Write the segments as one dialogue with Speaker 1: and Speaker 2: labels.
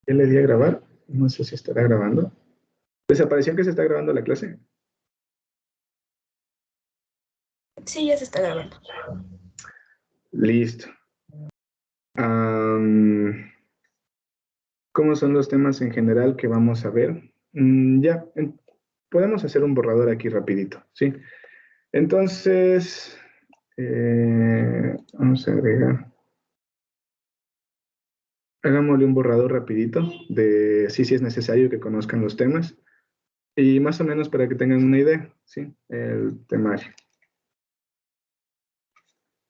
Speaker 1: Ya le di a grabar. No sé si estará grabando. ¿Desapareció que se está grabando la clase?
Speaker 2: Sí, ya se está grabando.
Speaker 1: Listo. ¿Cómo son los temas en general que vamos a ver? Podemos hacer un borrador aquí rapidito, ¿sí? Entonces, vamos a agregar. Hagámosle un borrador rapidito de si es necesario que conozcan los temas y más o menos para que tengan una idea, ¿sí? El temario.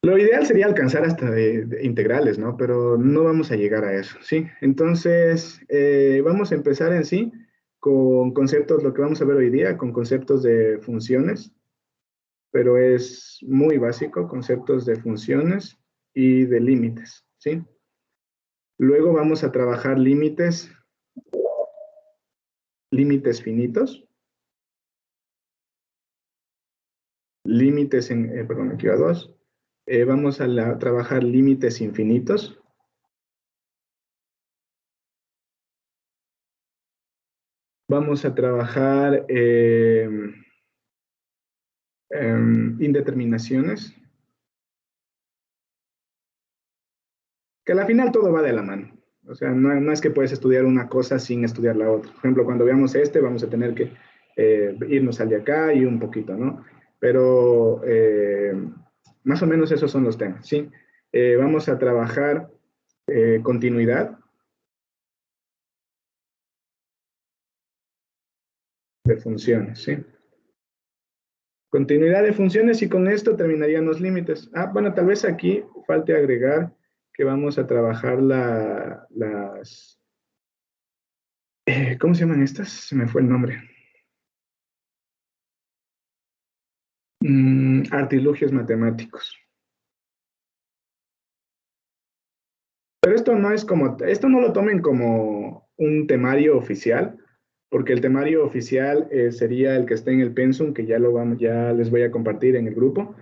Speaker 1: Lo ideal sería alcanzar hasta de integrales, ¿no? Pero no vamos a llegar a eso, ¿sí? Entonces, vamos a empezar en sí con conceptos, lo que vamos a ver hoy día, con conceptos de funciones, pero es muy básico, conceptos de funciones y de límites, ¿sí? Luego vamos a trabajar límites finitos, límites perdón, aquí va dos. Vamos a trabajar límites infinitos. Vamos a trabajar indeterminaciones. Que al final todo va de la mano. O sea, no es que puedes estudiar una cosa sin estudiar la otra. Por ejemplo, cuando veamos vamos a tener que irnos al de acá y un poquito, ¿no? Pero más o menos esos son los temas, ¿sí? Vamos a trabajar continuidad de funciones, ¿sí? Continuidad de funciones y con esto terminarían los límites. Bueno, tal vez aquí falte agregar que vamos a trabajar las... ¿cómo se llaman estas? Se me fue el nombre. Artilugios matemáticos. Pero esto no lo tomen como un temario oficial, porque el temario oficial sería el que esté en el pensum, que ya les voy a compartir en el grupo.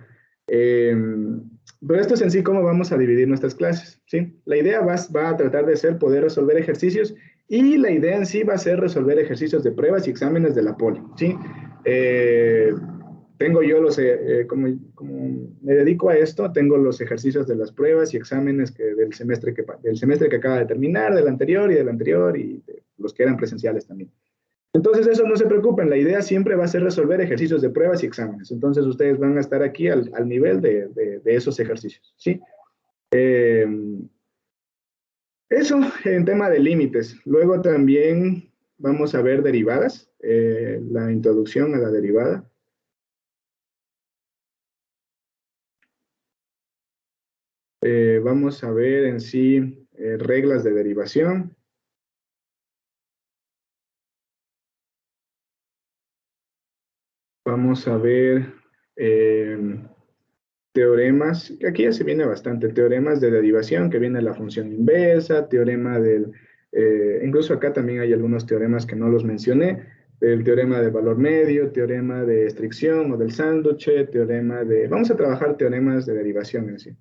Speaker 1: Pero esto es en sí cómo vamos a dividir nuestras clases, ¿sí? La idea va a tratar de ser poder resolver ejercicios y la idea en sí va a ser resolver ejercicios de pruebas y exámenes de la poli, ¿sí? Tengo yo como me dedico a esto, tengo los ejercicios de las pruebas y exámenes del semestre que acaba de terminar, del anterior y de los que eran presenciales también. Entonces, eso no se preocupen, la idea siempre va a ser resolver ejercicios de pruebas y exámenes. Entonces, ustedes van a estar aquí al nivel de esos ejercicios, ¿sí? Eso en tema de límites. Luego también vamos a ver derivadas, la introducción a la derivada. Vamos a ver en sí reglas de derivación. Vamos a ver teoremas, que aquí ya se viene bastante, teoremas de derivación, que viene la función inversa, incluso acá también hay algunos teoremas que no los mencioné, el teorema del valor medio, teorema de estricción o del sándwich, vamos a trabajar teoremas de derivación en sí,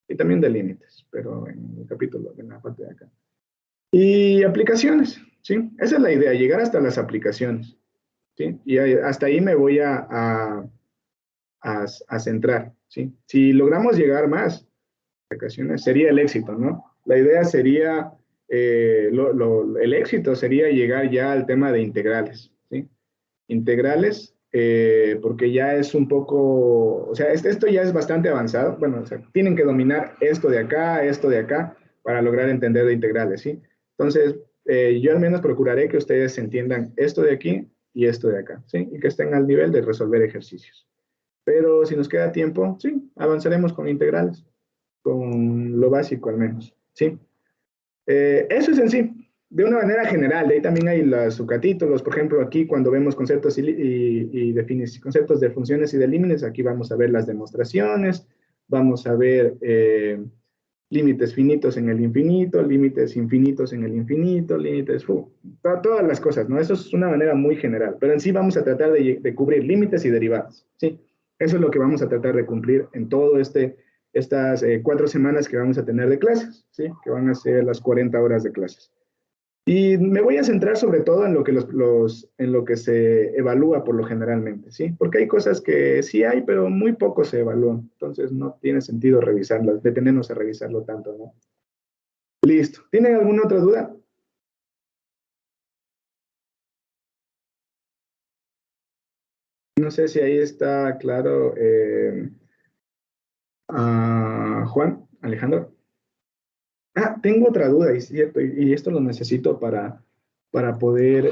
Speaker 1: y también de límites, pero en el capítulo, en la parte de acá. Y aplicaciones, ¿sí? Esa es la idea, llegar hasta las aplicaciones, ¿sí? Y hasta ahí me voy a centrar, ¿sí? Si logramos llegar más aplicaciones, sería el éxito, ¿no? La idea sería, el éxito sería llegar ya al tema de integrales, ¿sí? Integrales, porque ya es un poco, o sea, esto ya es bastante avanzado, bueno, o sea, tienen que dominar esto de acá, para lograr entender de integrales, ¿sí? Entonces, yo al menos procuraré que ustedes entiendan esto de aquí y esto de acá, ¿sí? Y que estén al nivel de resolver ejercicios. Pero si nos queda tiempo, sí, avanzaremos con integrales, con lo básico al menos, ¿sí? Eso es en sí, de una manera general. De ahí también hay los subcatítulos, por ejemplo, aquí cuando vemos conceptos conceptos de funciones y de límites, aquí vamos a ver las demostraciones, vamos a ver límites finitos en el infinito, límites infinitos en el infinito, todas las cosas, ¿no? Eso es una manera muy general, pero en sí vamos a tratar de cubrir límites y derivadas, ¿sí? Eso es lo que vamos a tratar de cumplir en todo estas 4 semanas que vamos a tener de clases, ¿sí? Que van a ser las 40 horas de clases. Y me voy a centrar sobre todo en lo que, en lo que se evalúa por lo generalmente, ¿sí? Porque hay cosas que sí hay, pero muy poco se evalúan. Entonces no tiene sentido revisarlas, detenernos a revisarlo tanto, ¿no? Listo. ¿Tienen alguna otra duda? No sé si ahí está claro, Juan, Alejandro. Ah, tengo otra duda, y es cierto, y esto lo necesito para poder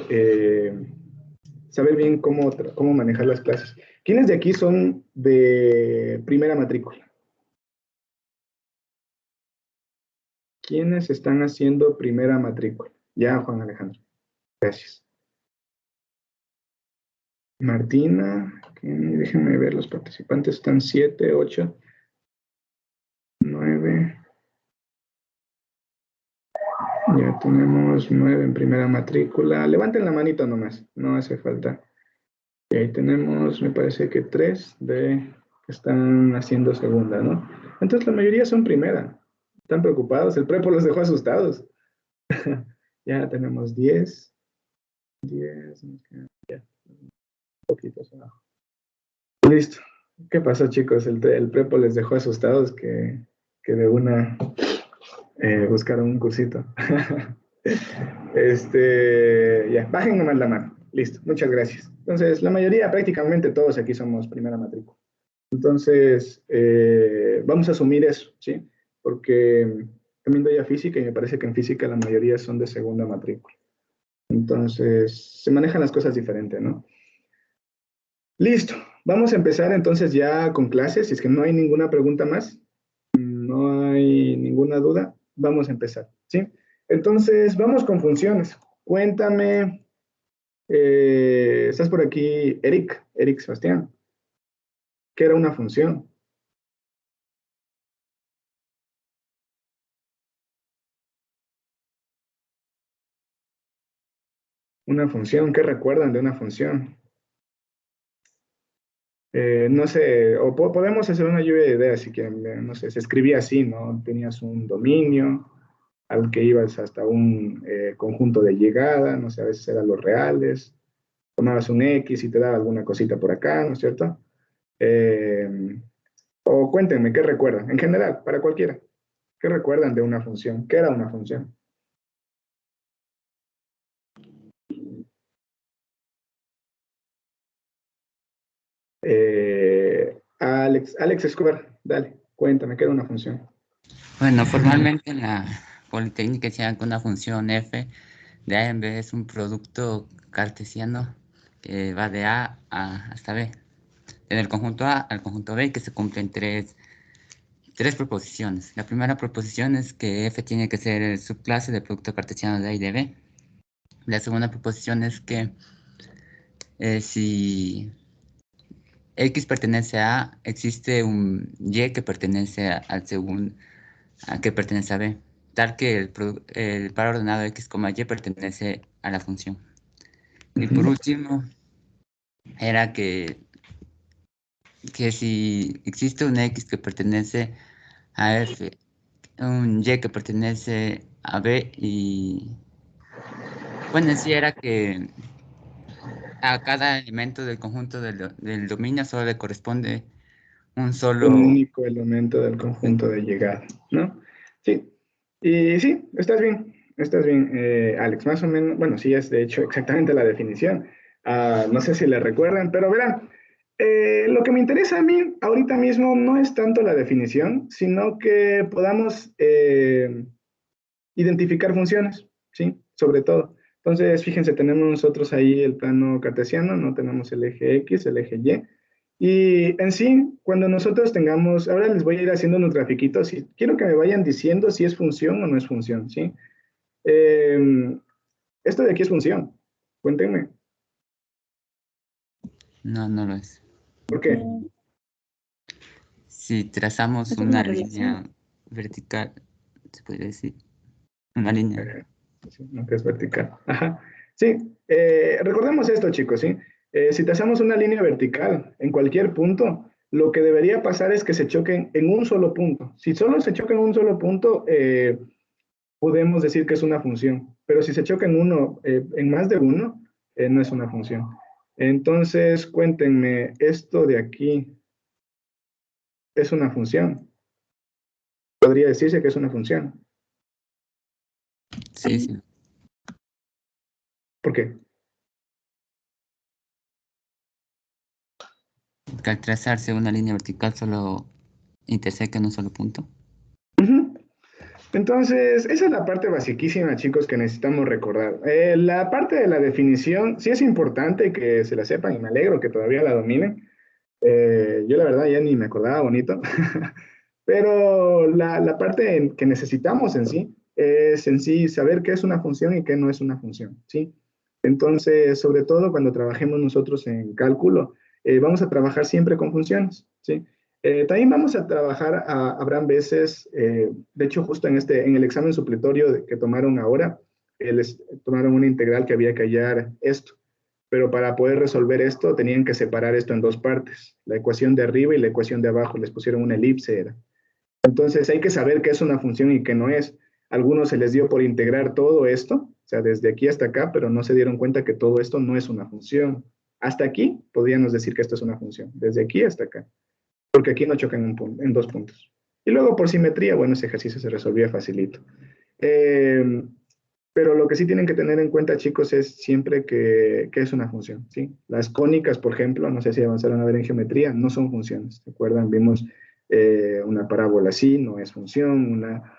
Speaker 1: saber bien cómo manejar las clases. ¿Quiénes de aquí son de primera matrícula? ¿Quiénes están haciendo primera matrícula? Ya, Juan Alejandro. Gracias. Martina, déjenme ver, los participantes están 7, 8, 9. Ya tenemos 9 en primera matrícula. Levanten la manito nomás, no hace falta. Y ahí tenemos, me parece que 3 que están haciendo segunda, ¿no? Entonces la mayoría son primera. Están preocupados, el prepo los dejó asustados. Ya tenemos 10, 10, ya, un poquito abajo. Listo. ¿Qué pasó, chicos? El prepo les dejó asustados que de una buscaron un cursito. Ya, bajen nomás la mano. Listo, muchas gracias. Entonces, la mayoría, prácticamente todos aquí somos primera matrícula. Entonces, vamos a asumir eso, ¿sí? Porque también doy a física y me parece que en física la mayoría son de segunda matrícula. Entonces, se manejan las cosas diferente, ¿no? Listo, vamos a empezar entonces ya con clases. Si es que no hay ninguna pregunta más, no hay ninguna duda, vamos a empezar, ¿sí? Entonces, vamos con funciones. Cuéntame, ¿estás por aquí, Eric Sebastián? ¿Qué era una función? Una función, ¿qué recuerdan de una función? No sé, o podemos hacer una lluvia de ideas si quieren, no sé, se escribía así, ¿no? Tenías un dominio al que ibas hasta un conjunto de llegada, no sé, a veces eran los reales, tomabas un X y te daba alguna cosita por acá, ¿no es cierto? Eh, o cuéntenme, ¿qué recuerdan? En general, para cualquiera. ¿Qué recuerdan de una función? ¿Qué era una función? Alex Escobar, dale, cuéntame, ¿qué era una función?
Speaker 3: Bueno, formalmente en la Politécnica decían que una función f de A en B es un producto cartesiano que va de hasta B. En el conjunto A al conjunto B que se cumplen tres proposiciones. La primera proposición es que f tiene que ser el subclase del producto cartesiano de A y de B. La segunda proposición es que si X pertenece a A, existe un Y que pertenece que pertenece a B, tal que el par ordenado X, Y pertenece a la función. Y por último, era que si existe un X que pertenece a F, un Y que pertenece a B y... Bueno, en sí era que a cada elemento del conjunto del dominio solo le corresponde un
Speaker 1: Un
Speaker 3: solo...
Speaker 1: único elemento del conjunto de llegada, ¿no? Sí, y sí, estás bien, Alex, más o menos, bueno, sí es de hecho exactamente la definición. No sé si le recuerdan, pero verán, lo que me interesa a mí ahorita mismo no es tanto la definición, sino que podamos identificar funciones, ¿sí? Sobre todo. Entonces, fíjense, tenemos nosotros ahí el plano cartesiano, no tenemos el eje X, el eje Y. Y en sí, cuando nosotros tengamos, ahora les voy a ir haciendo unos grafiquitos y quiero que me vayan diciendo si es función o no es función, ¿sí? Esto de aquí es función. Cuéntenme.
Speaker 3: No, no lo es.
Speaker 1: ¿Por qué?
Speaker 3: Si trazamos
Speaker 2: Es
Speaker 3: una
Speaker 2: una
Speaker 3: línea
Speaker 2: relación.
Speaker 3: vertical, se podría decir, una línea.
Speaker 1: Sí, no, que es vertical. Ajá. Sí, recordemos esto, chicos, ¿sí? Si trazamos una línea vertical en cualquier punto, lo que debería pasar es que se choquen en un solo punto. Si solo se chocan en un solo punto, podemos decir que es una función, pero si se chocan en más de uno, no es una función. Entonces, cuéntenme, esto de aquí es una función. Podría decirse que es una función.
Speaker 3: Sí, sí.
Speaker 1: ¿Por qué?
Speaker 3: Que al trazarse una línea vertical solo interseca en un solo punto.
Speaker 1: Ujú. Entonces, esa es la parte basiquísima, chicos, que necesitamos recordar. La parte de la definición sí es importante que se la sepan y me alegro que todavía la dominen. Yo la verdad ya ni me acordaba bonito, pero la parte que necesitamos en sí es en sí saber qué es una función y qué no es una función, ¿sí? Entonces, sobre todo cuando trabajemos nosotros en cálculo, vamos a trabajar siempre con funciones, ¿sí? También vamos a trabajar, habrán veces, de hecho justo en el examen supletorio que tomaron ahora, les tomaron una integral que había que hallar esto, pero para poder resolver esto tenían que separar esto en dos partes, la ecuación de arriba y la ecuación de abajo, les pusieron una elipse, era. Entonces hay que saber qué es una función y qué no es. A algunos se les dio por integrar todo esto, o sea, desde aquí hasta acá, pero no se dieron cuenta que todo esto no es una función. Hasta aquí podríamos decir que esto es una función, desde aquí hasta acá, porque aquí no chocan en dos puntos. Y luego por simetría, bueno, ese ejercicio se resolvía facilito. Eh, pero lo que sí tienen que tener en cuenta, chicos, es siempre que es una función, ¿sí? Las cónicas, por ejemplo, no sé si avanzaron a ver en geometría, no son funciones, ¿se acuerdan? Vimos una parábola así, no es función, una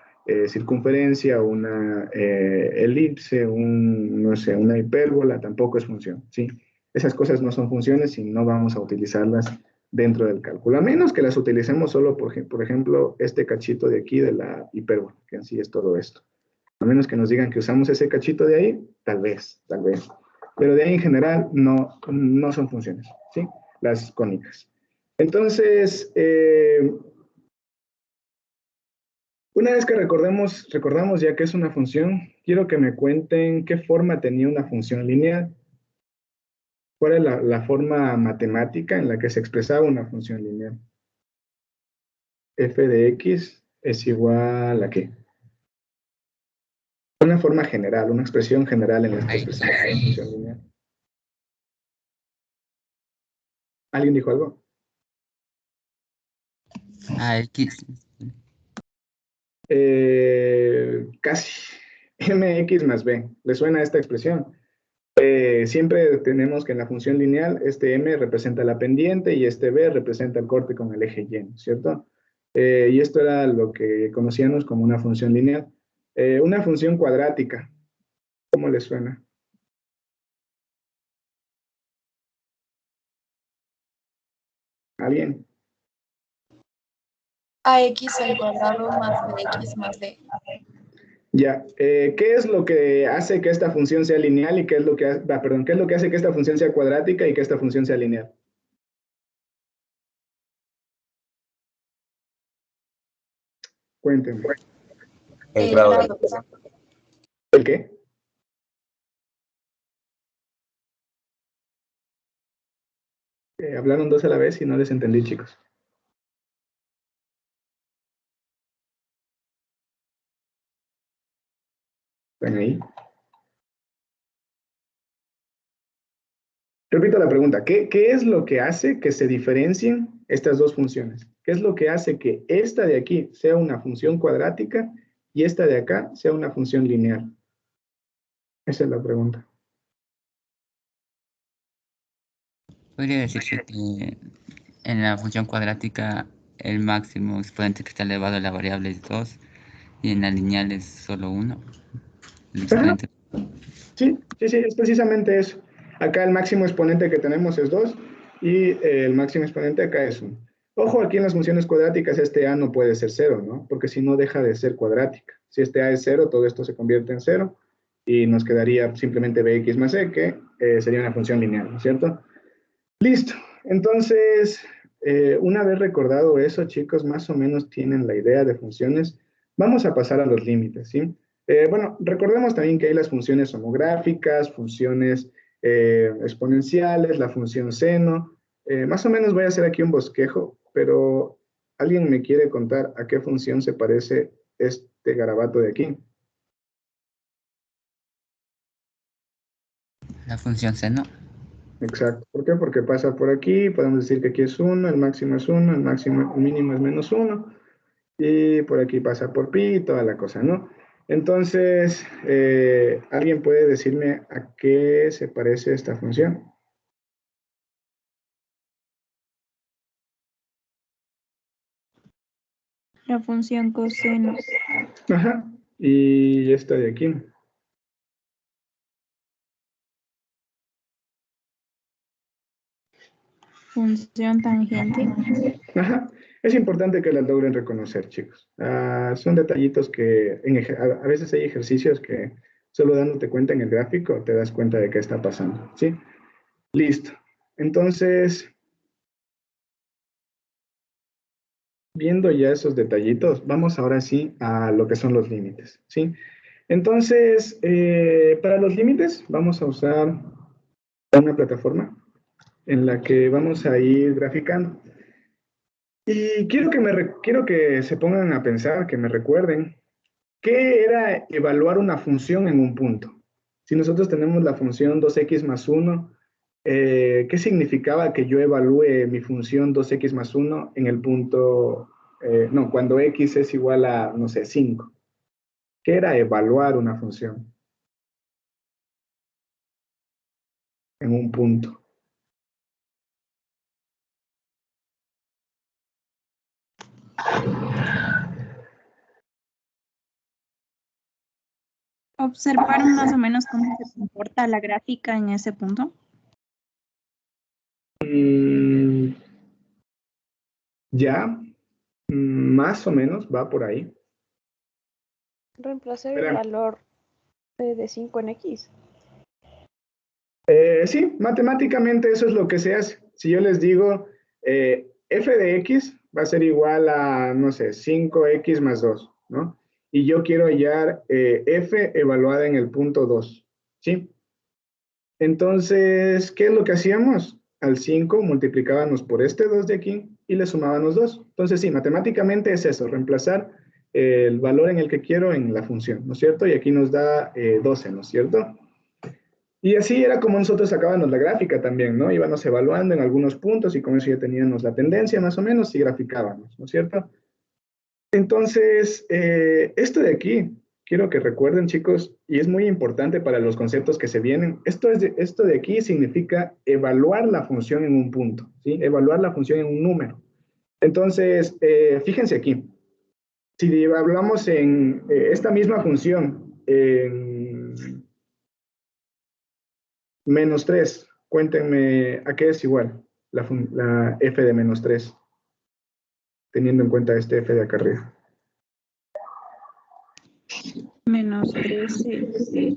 Speaker 1: circunferencia, una elipse, no sé, una hipérbola, tampoco es función, ¿sí? Esas cosas no son funciones y no vamos a utilizarlas dentro del cálculo, a menos que las utilicemos solo, por ejemplo, este cachito de aquí de la hipérbola, que en sí es todo esto. A menos que nos digan que usamos ese cachito de ahí, tal vez, tal vez. Pero de ahí en general no son funciones, ¿sí? Las cónicas. Entonces, una vez que recordamos ya que es una función, quiero que me cuenten qué forma tenía una función lineal. ¿Cuál es la forma matemática en la que se expresaba una función lineal? F de X es igual a ¿qué? Una forma general, una expresión general en la que expresamos una función lineal. ¿Alguien dijo algo?
Speaker 3: X.
Speaker 1: Casi. Mx más b. ¿Le suena esta expresión? Siempre tenemos que en la función lineal, este m representa la pendiente y este b representa el corte con el eje y, ¿cierto? Y esto era lo que conocíamos como una función lineal. Una función cuadrática, ¿cómo le suena? ¿A bien?
Speaker 2: AX al cuadrado más BX más D.
Speaker 1: Ya, ¿qué es lo que hace que esta función sea lineal y qué es lo que, qué es lo que hace que esta función sea cuadrática y que esta función sea lineal? Cuéntenme.
Speaker 4: El grado de
Speaker 2: Grado.
Speaker 1: ¿El qué? Hablaron dos a la vez y no les entendí, chicos. ¿Están ahí? Repito la pregunta, ¿qué es lo que hace que se diferencien estas dos funciones? ¿Qué es lo que hace que esta de aquí sea una función cuadrática y esta de acá sea una función lineal? Esa es la pregunta.
Speaker 3: Podría decirse que en la función cuadrática el máximo exponente que está elevado a la variable es 2 y en la lineal es solo 1. El
Speaker 1: Ajá,
Speaker 3: exponente.
Speaker 1: sí, es precisamente eso. Acá el máximo exponente que tenemos es 2 y el máximo exponente acá es 1. Ojo, aquí en las funciones cuadráticas este a no puede ser 0, ¿no? Porque si no deja de ser cuadrática. Si este a es 0, todo esto se convierte en 0 y nos quedaría simplemente bx más c, que sería una función lineal, ¿no es cierto? Listo. Entonces, una vez recordado eso, chicos, más o menos tienen la idea de funciones. Vamos a pasar a los límites, ¿sí? Bueno, recordemos también que hay las funciones homográficas, funciones exponenciales, la función seno. Más o menos voy a hacer aquí un bosquejo pero ¿alguien me quiere contar a qué función se parece este garabato de aquí?
Speaker 3: La función seno.
Speaker 1: Exacto. ¿Por qué? Porque pasa por aquí, podemos decir que aquí es 1, el máximo es 1, el mínimo es menos 1, y por aquí pasa por pi y toda la cosa, ¿no? Entonces, ¿alguien puede decirme a qué se parece esta función?
Speaker 5: La función coseno.
Speaker 1: Ajá. Y esta de aquí.
Speaker 5: Función tangente.
Speaker 1: Ajá. Es importante que las logren reconocer, chicos. Son detallitos que a veces hay ejercicios que solo dándote cuenta en el gráfico te das cuenta de qué está pasando, ¿sí? Listo. Entonces, viendo ya esos detallitos, vamos ahora sí a lo que son los límites, ¿sí? Entonces, para los límites vamos a usar una plataforma en la que vamos a ir graficando. Y quiero que se pongan a pensar, que me recuerden, ¿qué era evaluar una función en un punto? Si nosotros tenemos la función 2x más 1, ¿qué significaba que yo evalúe mi función 2x más 1 en el punto, no, cuando x es igual a, no sé, 5? ¿Qué era evaluar una función en un punto?
Speaker 5: Observar más o menos cómo se comporta la gráfica en ese punto.
Speaker 1: Ya, más o menos va por ahí.
Speaker 6: Reemplazar el
Speaker 1: Espera.
Speaker 6: valor de 5 en X.
Speaker 1: Sí, matemáticamente eso es lo que se hace. Si yo les digo f de x va a ser igual a, no sé, 5x más 2, ¿no? Y yo quiero hallar f evaluada en el punto 2, ¿sí? Entonces, ¿qué es lo que hacíamos? Al 5 multiplicábamos por este 2 de aquí y le sumábamos 2. Entonces, sí, matemáticamente es eso, reemplazar el valor en el que quiero en la función, ¿no es cierto? Y aquí nos da 12, ¿no es cierto? Y así era como nosotros sacábamos la gráfica también, ¿no? Íbamos evaluando en algunos puntos y con eso ya teníamos la tendencia más o menos y graficábamos, ¿no es cierto? Entonces, esto de aquí, quiero que recuerden, chicos, y es muy importante para los conceptos que se vienen, esto de aquí significa evaluar la función en un punto, ¿sí? Evaluar la función en un número. Entonces, fíjense aquí, si hablamos en esta misma función, en menos 3, cuéntenme a qué es igual la f de menos 3, teniendo en cuenta este f de acá arriba.
Speaker 5: Menos 13.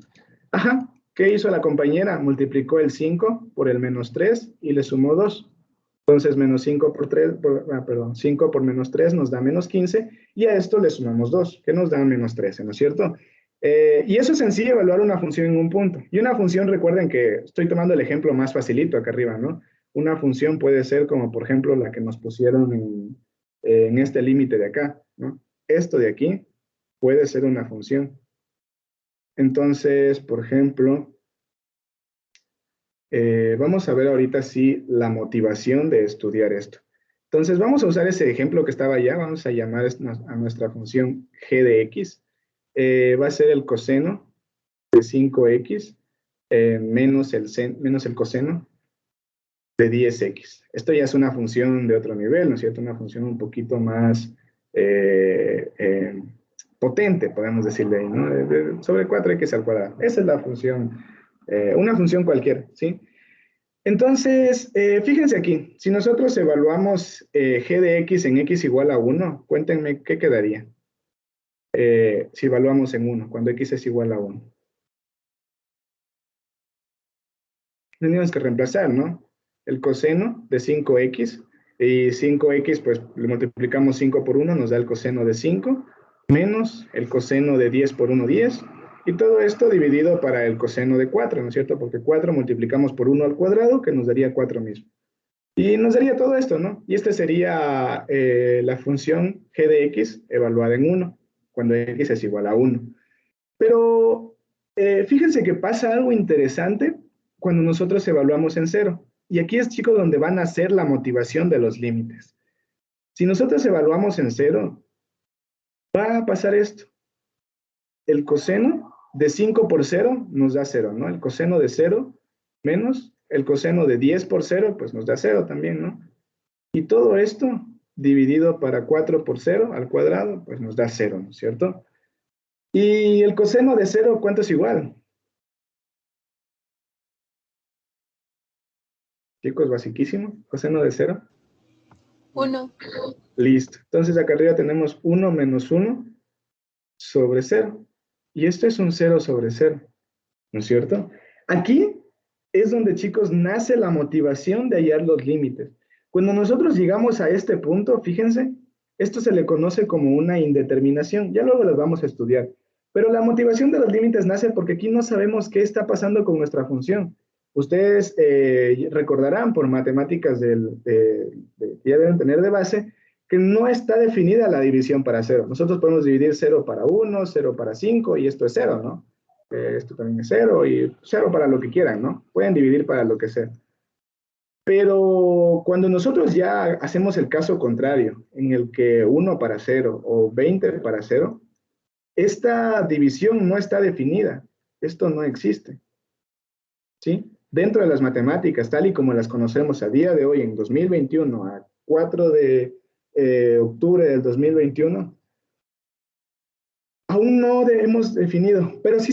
Speaker 1: Ajá, ¿qué hizo la compañera? Multiplicó el 5 por el menos 3 y le sumó 2. Entonces, menos 5 por 3, perdón, 5 por menos 3 nos da menos 15 y a esto le sumamos 2, que nos da menos 13, ¿no es cierto? Y eso es en sí evaluar una función en un punto. Y una función, recuerden que estoy tomando el ejemplo más facilito acá arriba, ¿no? Una función puede ser como, por ejemplo, la que nos pusieron en este límite de acá, ¿no? Esto de aquí puede ser una función. Entonces, por ejemplo, vamos a ver ahorita sí la motivación de estudiar esto. Entonces, vamos a usar ese ejemplo que estaba allá, vamos a llamar a nuestra función g de x. Va a ser el coseno de 5x menos el coseno de 10x. Esto ya es una función de otro nivel, ¿no es cierto? Una función un poquito más potente, podemos decirle ahí, ¿no? Sobre 4x al cuadrado. Esa es la función, una función cualquiera, ¿sí? Entonces, fíjense aquí, si nosotros evaluamos g de x en x igual a 1, cuéntenme qué quedaría si evaluamos en 1, cuando x es igual a 1. Tenemos que reemplazar, ¿no? El coseno de 5x, y 5x, pues le multiplicamos 5 por 1, nos da el coseno de 5, menos el coseno de 10 por 1, 10, y todo esto dividido para el coseno de 4, ¿no es cierto? Porque 4 multiplicamos por 1 al cuadrado, que nos daría 4 mismo. Y nos daría todo esto, ¿no? Y esta sería la función g de x evaluada en 1, cuando x es igual a 1. Pero fíjense que pasa algo interesante cuando nosotros evaluamos en 0. Y aquí es, chicos, donde van a ser la motivación de los límites. Si nosotros evaluamos en 0, va a pasar esto. El coseno de 5 por 0 nos da 0, ¿no? El coseno de 0 menos el coseno de 10 por 0, pues nos da 0 también, ¿no? Y todo esto dividido para 4 por 0 al cuadrado, pues nos da 0, ¿no es cierto? Y el coseno de 0, ¿cuánto es igual? Chicos, basiquísimo. Coseno de 0.
Speaker 2: 1.
Speaker 1: Listo. Entonces acá arriba tenemos 1 menos 1 sobre 0. Y esto es un 0 sobre 0, ¿no es cierto? Aquí es donde, chicos, nace la motivación de hallar los límites. Cuando nosotros llegamos a este punto, fíjense, esto se le conoce como una indeterminación. Ya luego las vamos a estudiar. Pero la motivación de los límites nace porque aquí no sabemos qué está pasando con nuestra función. Ustedes recordarán por matemáticas que ya deben tener de base, que no está definida la división para 0. Nosotros podemos dividir 0 para 1, 0 para 5, y esto es 0, ¿no? Esto también es 0, y 0 para lo que quieran, ¿no? Pueden dividir para lo que sea. Pero cuando nosotros ya hacemos el caso contrario, en el que 1 para 0 o 20 para 0, esta división no está definida. Esto no existe. ¿Sí? Dentro de las matemáticas, tal y como las conocemos a día de hoy, en 2021, a 4 de octubre del 2021, aún no hemos definido, pero sí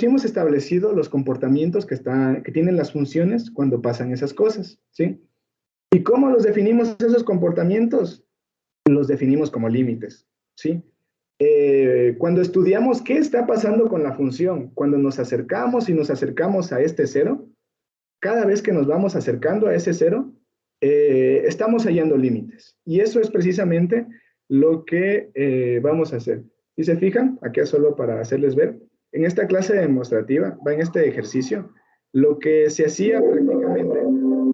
Speaker 1: hemos establecido los comportamientos que tienen las funciones cuando pasan esas cosas, ¿sí? ¿Y cómo los definimos esos comportamientos? Los definimos como límites, ¿sí? Cuando estudiamos qué está pasando con la función, cuando nos acercamos a este 0, cada vez que nos vamos acercando a ese 0, estamos hallando límites. Y eso es precisamente lo que vamos a hacer. Si se fijan, aquí es solo para hacerles ver, en esta clase demostrativa, en este ejercicio, lo que se hacía prácticamente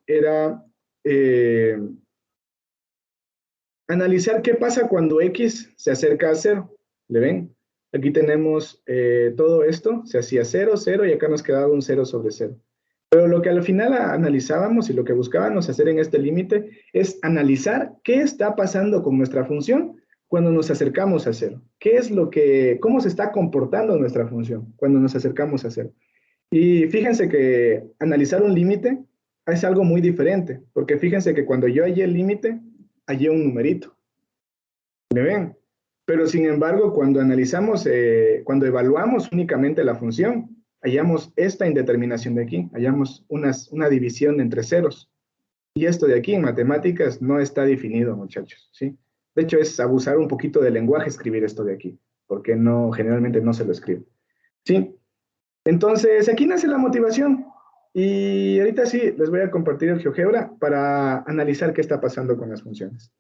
Speaker 1: era analizar qué pasa cuando x se acerca a 0. ¿Le ven? Aquí tenemos todo esto, se hacía 0, 0, y acá nos quedaba un 0 sobre 0. Pero lo que al final analizábamos y lo que buscábamos hacer en este límite es analizar qué está pasando con nuestra función cuando nos acercamos a 0. ¿Cómo se está comportando nuestra función cuando nos acercamos a 0? Y fíjense que analizar un límite es algo muy diferente, porque fíjense que cuando yo hallé el límite, hallé un numerito. ¿Me ven? Pero sin embargo, cuando cuando evaluamos únicamente la función, hallamos esta indeterminación de aquí, hallamos una división entre ceros. Y esto de aquí en matemáticas no está definido, muchachos, ¿sí? De hecho, es abusar un poquito del lenguaje escribir esto de aquí, porque generalmente no se lo escribe, ¿sí? Entonces, aquí nace la motivación. Y ahorita sí, les voy a compartir el GeoGebra para analizar qué está pasando con las funciones.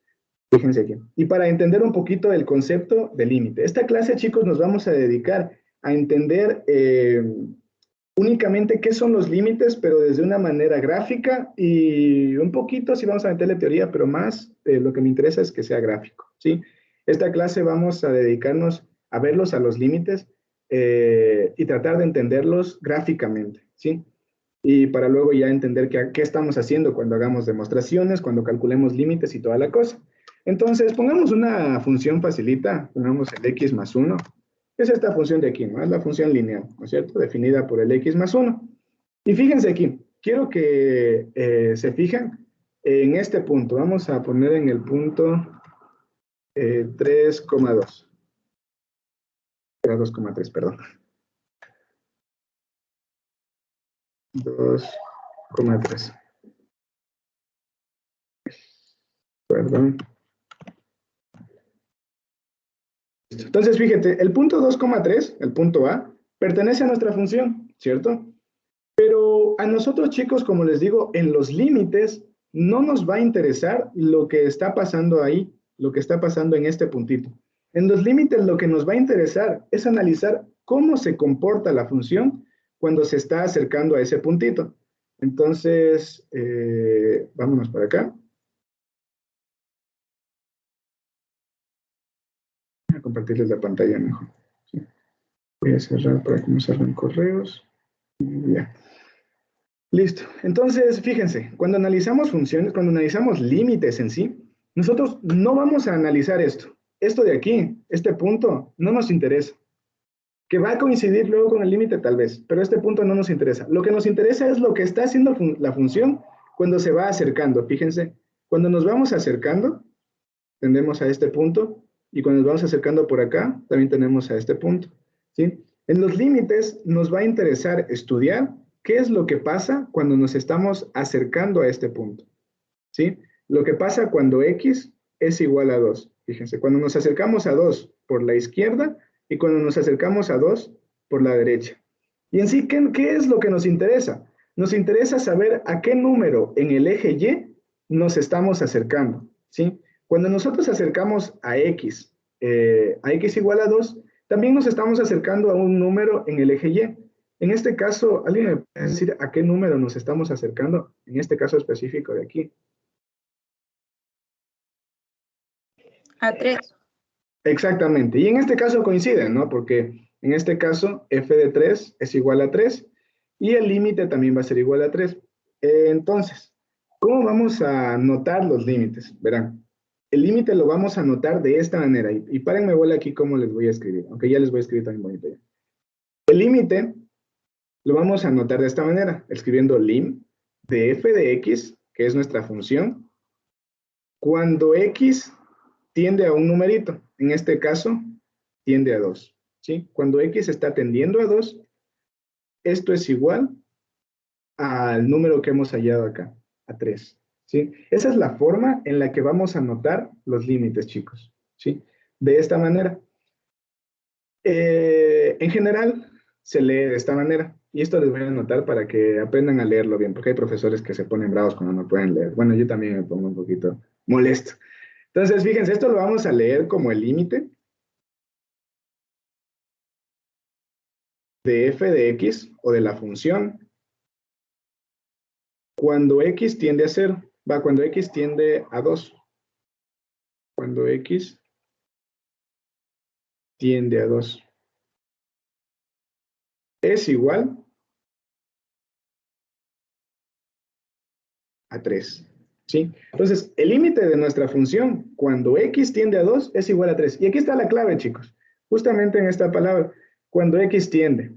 Speaker 1: Fíjense aquí. Y para entender un poquito el concepto de límite. Esta clase, chicos, nos vamos a dedicar a entender únicamente qué son los límites, pero desde una manera gráfica y un poquito, sí vamos a meterle teoría, pero más lo que me interesa es que sea gráfico, ¿sí? Esta clase vamos a dedicarnos a verlos a los límites y tratar de entenderlos gráficamente, ¿sí? Y para luego ya entender qué estamos haciendo cuando hagamos demostraciones, cuando calculemos límites y toda la cosa. Entonces, pongamos una función facilita, pongamos el x más 1. Es esta función de aquí, ¿no? Es la función lineal, ¿no es cierto? Definida por el x más 1. Y fíjense aquí, quiero que se fijen en este punto. Vamos a poner en el punto 3,2. Era 2,3, perdón. 2,3. Perdón. Entonces, fíjate, el punto 2,3, el punto A, pertenece a nuestra función, ¿cierto? Pero a nosotros, chicos, como les digo, en los límites no nos va a interesar lo que está pasando ahí, lo que está pasando en este puntito. En los límites lo que nos va a interesar es analizar cómo se comporta la función cuando se está acercando a ese puntito. Entonces, vámonos para acá. Voy a compartirles la pantalla mejor. Sí. Voy a cerrar para que no salgan correos. Ya. Listo. Entonces, fíjense, cuando analizamos funciones, cuando analizamos límites en sí, nosotros no vamos a analizar esto. Esto de aquí, este punto, no nos interesa. Que va a coincidir luego con el límite tal vez, pero este punto no nos interesa. Lo que nos interesa es lo que está haciendo la función cuando se va acercando. Fíjense, cuando nos vamos acercando, tendemos a este punto, y cuando nos vamos acercando por acá, también tenemos a este punto, ¿sí? En los límites nos va a interesar estudiar qué es lo que pasa cuando nos estamos acercando a este punto, ¿sí? Lo que pasa cuando x es igual a 2. Fíjense, cuando nos acercamos a 2 por la izquierda y cuando nos acercamos a 2 por la derecha. Y en sí, ¿qué es lo que nos interesa? Nos interesa saber a qué número en el eje Y nos estamos acercando, ¿sí? Cuando nosotros acercamos a x igual a 2, también nos estamos acercando a un número en el eje Y. En este caso, ¿alguien me puede decir a qué número nos estamos acercando? En este caso específico de aquí.
Speaker 5: A 3.
Speaker 1: Exactamente. Y en este caso coinciden, ¿no? Porque en este caso f de 3 es igual a 3 y el límite también va a ser igual a 3. Entonces, ¿cómo vamos a notar los límites? Verán, el límite lo vamos a notar de esta manera. Y párenme bola aquí cómo les voy a escribir, aunque ya les voy a escribir también bonito ya. El límite lo vamos a notar de esta manera, escribiendo lim de f de x, que es nuestra función, cuando x tiende a un numerito. En este caso, tiende a 2. ¿Sí? Cuando x está tendiendo a 2, esto es igual al número que hemos hallado acá, a 3. ¿Sí? Esa es la forma en la que vamos a notar los límites, chicos. ¿Sí? De esta manera. En general, se lee de esta manera. Y esto les voy a anotar para que aprendan a leerlo bien, porque hay profesores que se ponen bravos cuando no pueden leer. Bueno, yo también me pongo un poquito molesto. Entonces, fíjense, esto lo vamos a leer como el límite de f de x o de la función cuando x tiende a 0. Cuando x tiende a 2. Cuando x tiende a 2. Es igual a 3. ¿Sí? Entonces, el límite de nuestra función cuando x tiende a 2 es igual a 3. Y aquí está la clave, chicos. Justamente en esta palabra, cuando x tiende.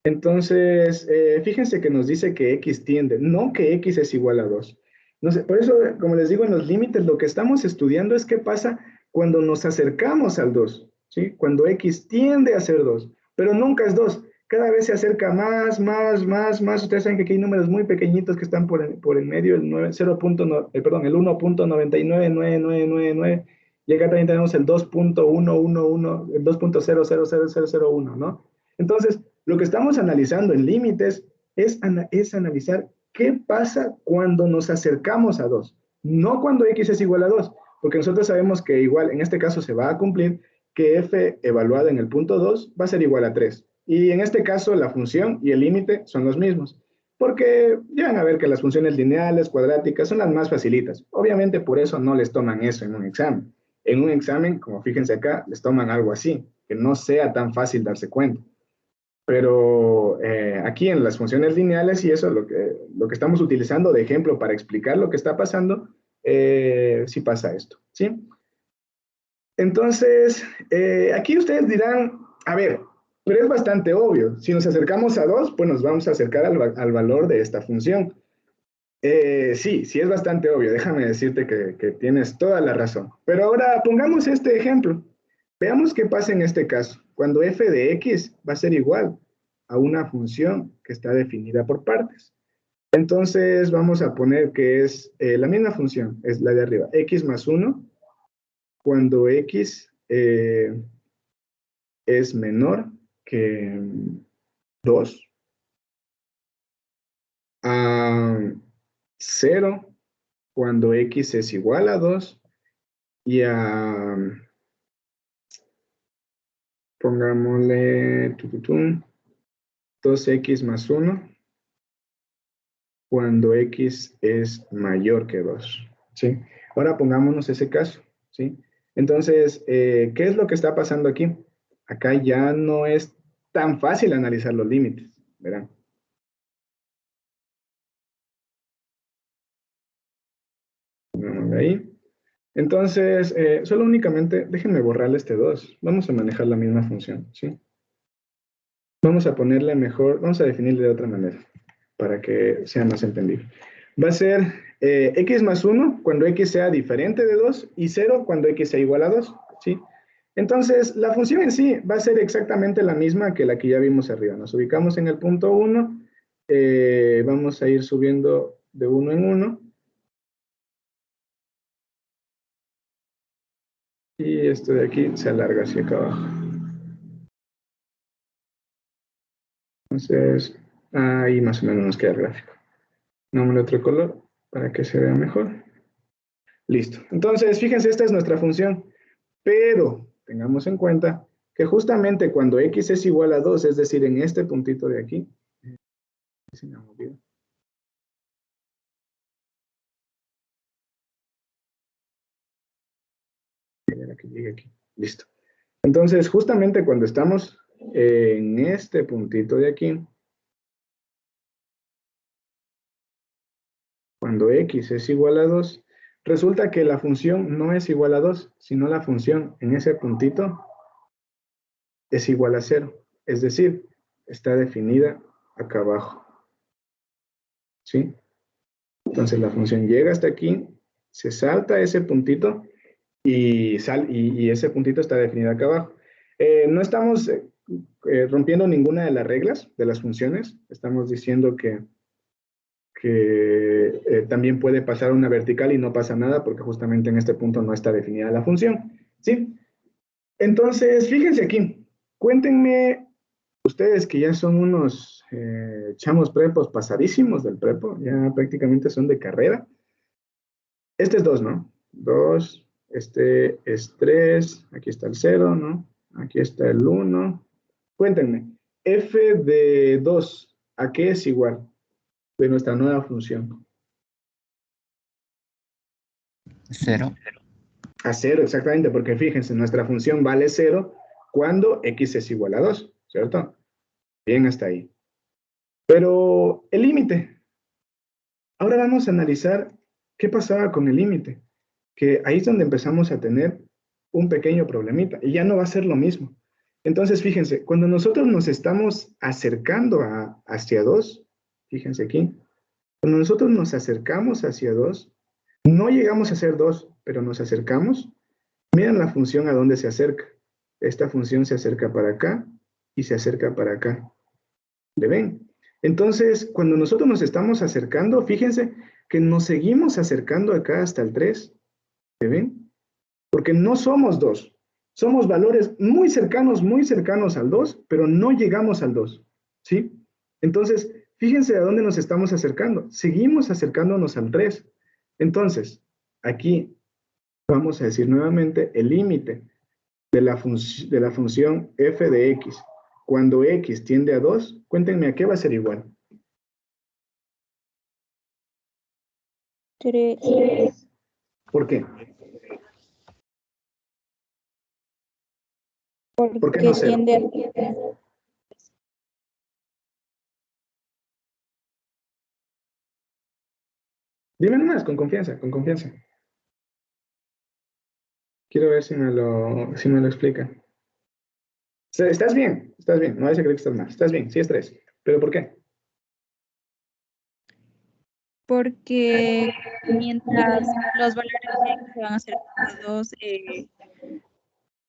Speaker 1: Entonces, fíjense que nos dice que x tiende, no que x es igual a 2. No sé, por eso, como les digo, en los límites lo que estamos estudiando es qué pasa cuando nos acercamos al 2, ¿sí? Cuando x tiende a ser 2, pero nunca es 2. Cada vez se acerca más, más, más, más. Ustedes saben que aquí hay números muy pequeñitos que están por el medio, el 9, 0. Perdón, el 1.99999. Y acá también tenemos el 2.111, el 2.0000001, ¿no? Entonces, lo que estamos analizando en límites es analizar qué pasa cuando nos acercamos a 2, no cuando x es igual a 2, porque nosotros sabemos que igual, en este caso se va a cumplir que f evaluado en el punto 2 va a ser igual a 3. Y en este caso la función y el límite son los mismos, porque ya van a ver que las funciones lineales, cuadráticas, son las más facilitas. Obviamente por eso no les toman eso en un examen. En un examen, como fíjense acá, les toman algo así, que no sea tan fácil darse cuenta. Pero aquí en las funciones lineales y eso, lo que estamos utilizando de ejemplo para explicar lo que está pasando, sí pasa esto, ¿sí? Entonces, aquí ustedes dirán, a ver, pero es bastante obvio. Si nos acercamos a 2, pues nos vamos a acercar al valor de esta función. Sí, sí es bastante obvio. Déjame decirte que tienes toda la razón. Pero ahora pongamos este ejemplo. Veamos qué pasa en este caso. Cuando f de x va a ser igual a una función que está definida por partes. Entonces vamos a poner que es la misma función, es la de arriba, x más 1, cuando x es menor que 2, a 0 cuando x es igual a 2 y a, pongámosle 2x más 1 cuando x es mayor que 2, ¿sí? Ahora pongámonos ese caso, ¿sí? Entonces, ¿qué es lo que está pasando aquí? Acá ya no es tan fácil analizar los límites, ¿verdad? Vamos de ahí. Entonces, solo únicamente, déjenme borrarle este 2. Vamos a manejar la misma función, ¿sí? Vamos a ponerle mejor, vamos a definirle de otra manera, para que sea más entendible. Va a ser x más 1 cuando x sea diferente de 2 y 0 cuando x sea igual a 2, ¿sí? Entonces, la función en sí va a ser exactamente la misma que la que ya vimos arriba. Nos ubicamos en el punto 1, vamos a ir subiendo de 1 en 1. Y esto de aquí se alarga hacia acá abajo. Entonces, ahí más o menos nos queda el gráfico. Dámosle otro color para que se vea mejor. Listo. Entonces, fíjense, esta es nuestra función. Pero tengamos en cuenta que justamente cuando x es igual a 2, es decir, en este puntito de aquí, se me ha movido. Para que llegue aquí. Listo. Entonces, justamente cuando estamos en este puntito de aquí, cuando x es igual a 2, resulta que la función no es igual a 2, sino la función en ese puntito es igual a 0. Es decir, está definida acá abajo. ¿Sí? Entonces la función llega hasta aquí, se salta ese puntito y ese puntito está definido acá abajo. No estamos rompiendo ninguna de las reglas de las funciones. Estamos diciendo que también puede pasar una vertical y no pasa nada porque justamente en este punto no está definida la función. ¿Sí? Entonces, fíjense aquí. Cuéntenme ustedes que ya son unos chamos prepos pasadísimos del prepo, ya prácticamente son de carrera. Este es 2, ¿no? 2, este es 3, aquí está el 0, ¿no? Aquí está el 1. Cuéntenme, f de 2, ¿a qué es igual de nuestra nueva función?
Speaker 3: 0.
Speaker 1: A 0, exactamente, porque fíjense, nuestra función vale 0 cuando x es igual a 2, ¿cierto? Bien, hasta ahí. Pero el límite. Ahora vamos a analizar qué pasaba con el límite, que ahí es donde empezamos a tener un pequeño problemita y ya no va a ser lo mismo. Entonces, fíjense, cuando nosotros nos estamos acercando hacia 2, fíjense aquí, cuando nosotros nos acercamos hacia 2, no llegamos a ser 2, pero nos acercamos. Miren la función a dónde se acerca. Esta función se acerca para acá y se acerca para acá. ¿Le ven? Entonces, cuando nosotros nos estamos acercando, fíjense que nos seguimos acercando acá hasta el 3. ¿Le ven? Porque no somos 2. Somos valores muy cercanos al 2, pero no llegamos al 2. ¿Sí? Entonces, fíjense a dónde nos estamos acercando. Seguimos acercándonos al 3. Entonces, aquí vamos a decir nuevamente el límite de la función f de x. Cuando x tiende a 2, cuéntenme a qué va a ser igual.
Speaker 6: 3.
Speaker 1: ¿Por qué? ¿Por qué
Speaker 6: Porque
Speaker 1: no 0?
Speaker 6: tiende a...
Speaker 1: Dime nomás, con confianza, con confianza. Quiero ver si me lo explican. Estás bien, no vais a creer que estás mal. Estás bien, sí es 3. ¿Pero por qué?
Speaker 5: Porque mientras los valores de x se van acercando a 2,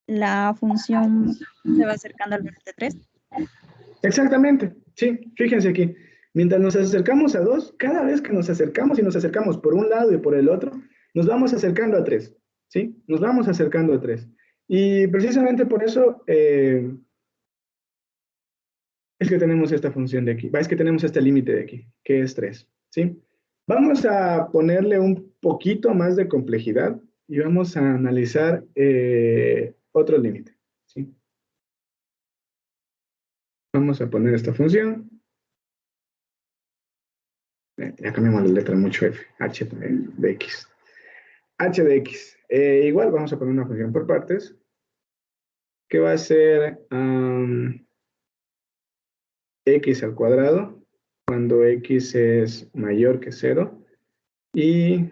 Speaker 5: la función se va acercando al valor de 3.
Speaker 1: Exactamente, sí, fíjense aquí. Mientras nos acercamos a 2, cada vez que nos acercamos y nos acercamos por un lado y por el otro, nos vamos acercando a 3, ¿sí? Nos vamos acercando a 3. Y precisamente por eso es que tenemos esta función de aquí, es que tenemos este límite de aquí, que es 3, ¿sí? Vamos a ponerle un poquito más de complejidad y vamos a analizar otro límite, ¿sí? Vamos a poner esta función. ya cambiamos la letra mucho F, h de x. H de x. Igual vamos a poner una función por partes, que va a ser x al cuadrado, cuando x es mayor que 0, y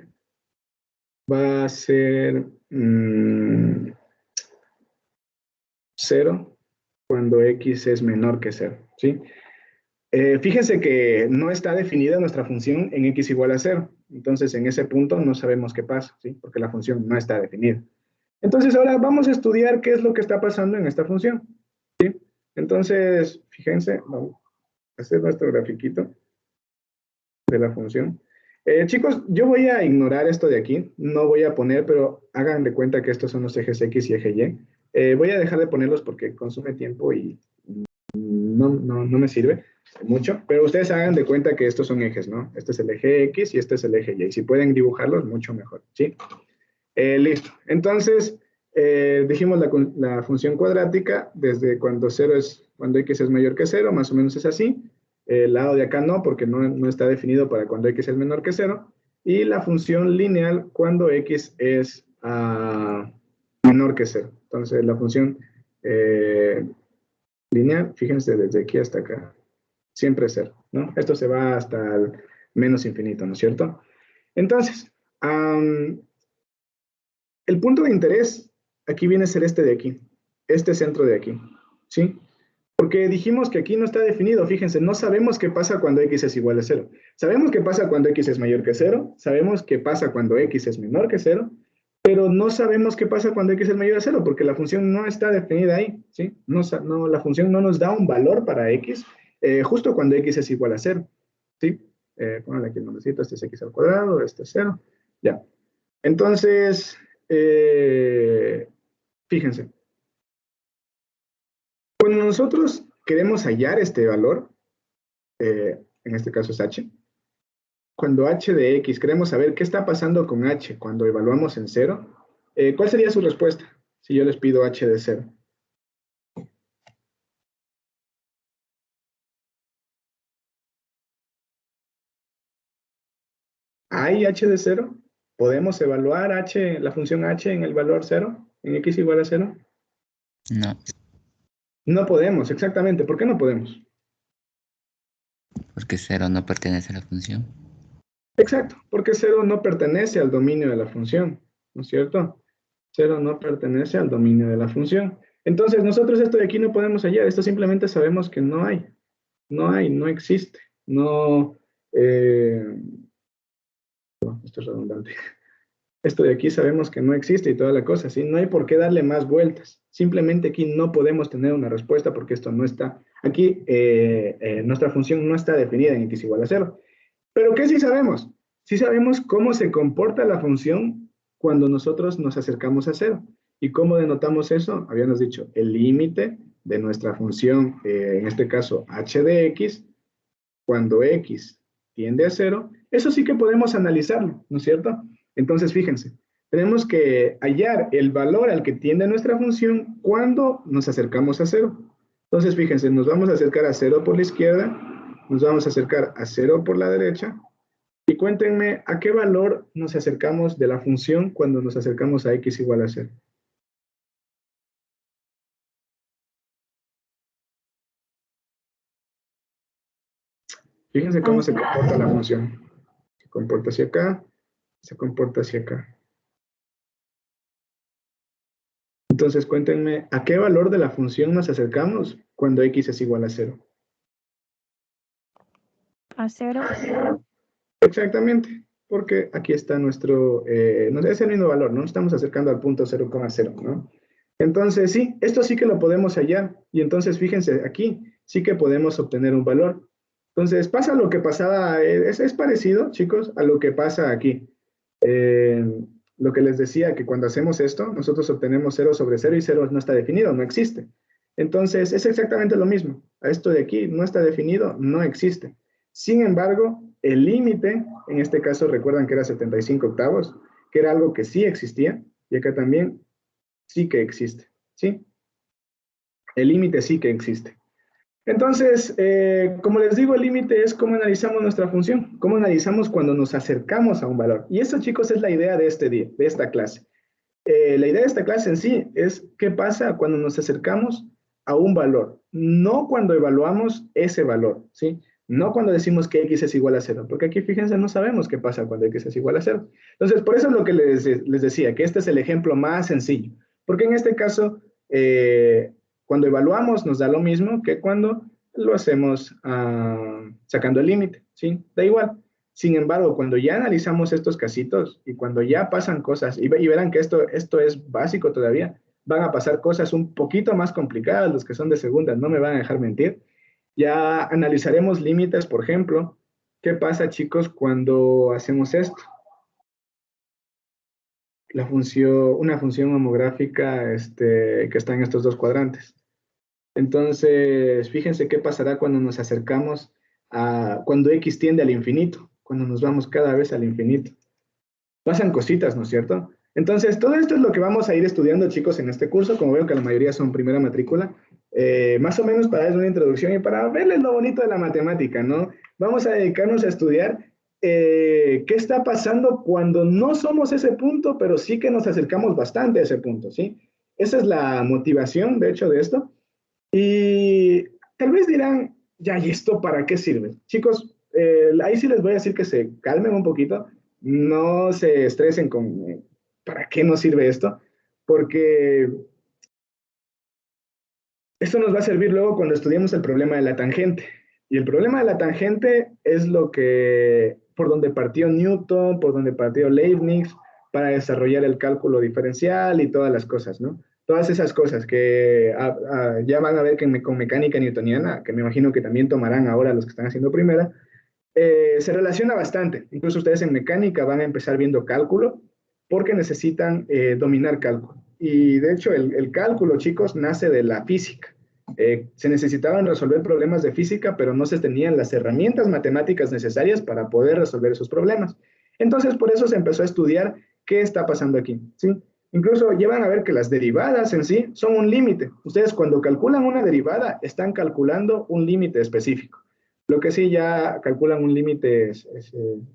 Speaker 1: va a ser 0 cuando x es menor que 0, ¿sí? Fíjense que no está definida nuestra función en x igual a 0. Entonces, en ese punto no sabemos qué pasa, ¿sí? Porque la función no está definida. Entonces, ahora vamos a estudiar qué es lo que está pasando en esta función, ¿sí? Entonces, fíjense, vamos a hacer nuestro grafiquito de la función. Chicos, yo voy a ignorar esto de aquí, no voy a poner, pero hagan de cuenta que estos son los ejes X y eje Y. Voy a dejar de ponerlos porque consume tiempo y no me sirve mucho, pero ustedes hagan de cuenta que estos son ejes, ¿no? Este es el eje X y este es el eje Y. Si pueden dibujarlos, mucho mejor, ¿sí? Listo. Entonces, dijimos la función cuadrática desde cuando x es mayor que 0, más o menos es así. El lado de acá no, porque no está definido para cuando x es menor que 0. Y la función lineal cuando x es menor que 0. Entonces, la función lineal, fíjense, desde aquí hasta acá, siempre es 0, ¿no? Esto se va hasta el menos infinito, ¿no es cierto? Entonces, el punto de interés aquí viene a ser este de aquí, este centro de aquí, ¿sí? Porque dijimos que aquí no está definido, fíjense, no sabemos qué pasa cuando x es igual a 0. Sabemos qué pasa cuando x es mayor que 0, sabemos qué pasa cuando x es menor que 0, pero no sabemos qué pasa cuando x es mayor a 0, porque la función no está definida ahí, ¿sí? La función no nos da un valor para x, justo cuando x es igual a 0, ¿sí? Pónganle aquí el nombrecito, este es x al cuadrado, este es 0, ya. Entonces, fíjense, cuando nosotros queremos hallar este valor, en este caso es h, cuando h de x, queremos saber qué está pasando con h cuando evaluamos en 0, ¿cuál sería su respuesta si yo les pido h de 0? ¿Hay h de 0? ¿Podemos evaluar la función h en el valor 0? ¿En x igual a 0?
Speaker 3: No,
Speaker 1: No podemos, exactamente. ¿Por qué no podemos?
Speaker 3: porque 0 no pertenece a la función.
Speaker 1: Exacto, porque 0 no pertenece al dominio de la función, ¿no es cierto? 0 no pertenece al dominio de la función. Entonces, nosotros esto de aquí no podemos hallar, esto simplemente sabemos que no hay, no existe, no, esto es redundante. Esto de aquí sabemos que no existe y toda la cosa, ¿sí? No hay por qué darle más vueltas. Simplemente aquí no podemos tener una respuesta porque esto no está. Aquí nuestra función no está definida en x igual a 0. ¿Pero qué sí sabemos? Sí sabemos cómo se comporta la función cuando nosotros nos acercamos a 0. ¿Y cómo denotamos eso? Habíamos dicho, el límite de nuestra función, en este caso h de x, cuando x tiende a 0, eso sí que podemos analizarlo, ¿no es cierto? Entonces, fíjense, tenemos que hallar el valor al que tiende nuestra función cuando nos acercamos a 0. Entonces, fíjense, nos vamos a acercar a 0 por la izquierda, nos vamos a acercar a 0 por la derecha, y cuéntenme a qué valor nos acercamos de la función cuando nos acercamos a x igual a 0. Fíjense cómo se comporta la función. Se comporta hacia acá, se comporta hacia acá. Entonces, cuéntenme, ¿a qué valor de la función nos acercamos cuando x es igual a 0?
Speaker 5: A 0.
Speaker 1: Exactamente, porque aquí está nuestro, es el mismo valor, ¿no? Estamos acercando al punto 0,0, ¿no? Entonces, sí, esto sí que lo podemos hallar. Y entonces, fíjense, aquí sí que podemos obtener un valor. Entonces, pasa lo que pasaba, es parecido, chicos, a lo que pasa aquí. Lo que les decía, que cuando hacemos esto, nosotros obtenemos 0 sobre 0 y 0 no está definido, no existe. Entonces, es exactamente lo mismo. A esto de aquí no está definido, no existe. Sin embargo, el límite, en este caso recuerdan que era 75 octavos, que era algo que sí existía, y acá también sí que existe, ¿sí? El límite sí que existe. Entonces, como les digo, el límite es cómo analizamos nuestra función, cómo analizamos cuando nos acercamos a un valor. Y eso, chicos, es la idea de este día, de esta clase. La idea de esta clase en sí es qué pasa cuando nos acercamos a un valor, no cuando evaluamos ese valor, ¿sí? No cuando decimos que x es igual a 0, porque aquí, fíjense, no sabemos qué pasa cuando x es igual a 0. Entonces, por eso es lo que les decía, que este es el ejemplo más sencillo, porque en este caso, cuando evaluamos nos da lo mismo que cuando lo hacemos sacando el límite, ¿sí? Da igual. Sin embargo, cuando ya analizamos estos casitos y cuando ya pasan cosas, y verán que esto es básico todavía, van a pasar cosas un poquito más complicadas, los que son de segunda, no me van a dejar mentir. Ya analizaremos límites, por ejemplo. ¿Qué pasa, chicos, cuando hacemos esto? Una función homográfica que está en estos dos cuadrantes. Entonces, fíjense qué pasará cuando nos acercamos cuando x tiende al infinito, cuando nos vamos cada vez al infinito. Pasan cositas, ¿no es cierto? Entonces, todo esto es lo que vamos a ir estudiando, chicos, en este curso. Como veo que la mayoría son primera matrícula, más o menos para darles una introducción y para verles lo bonito de la matemática, ¿no? Vamos a dedicarnos a estudiar qué está pasando cuando no somos ese punto, pero sí que nos acercamos bastante a ese punto, ¿sí? Esa es la motivación, de hecho, de esto. Y tal vez dirán, ya, ¿y esto para qué sirve? Chicos, ahí sí les voy a decir que se calmen un poquito, no se estresen con para qué nos sirve esto, porque esto nos va a servir luego cuando estudiemos el problema de la tangente. Y el problema de la tangente es por donde partió Newton, por donde partió Leibniz, para desarrollar el cálculo diferencial y todas las cosas, ¿no? Todas esas cosas que ya van a ver que con mecánica newtoniana, que me imagino que también tomarán ahora los que están haciendo primera, se relaciona bastante. Incluso ustedes en mecánica van a empezar viendo cálculo porque necesitan dominar cálculo. Y de hecho el cálculo, chicos, nace de la física. Se necesitaban resolver problemas de física, pero no se tenían las herramientas matemáticas necesarias para poder resolver esos problemas. Entonces, por eso se empezó a estudiar qué está pasando aquí, ¿sí? Incluso llevan a ver que las derivadas en sí son un límite. Ustedes cuando calculan una derivada, están calculando un límite específico. Lo que sí ya calculan un límite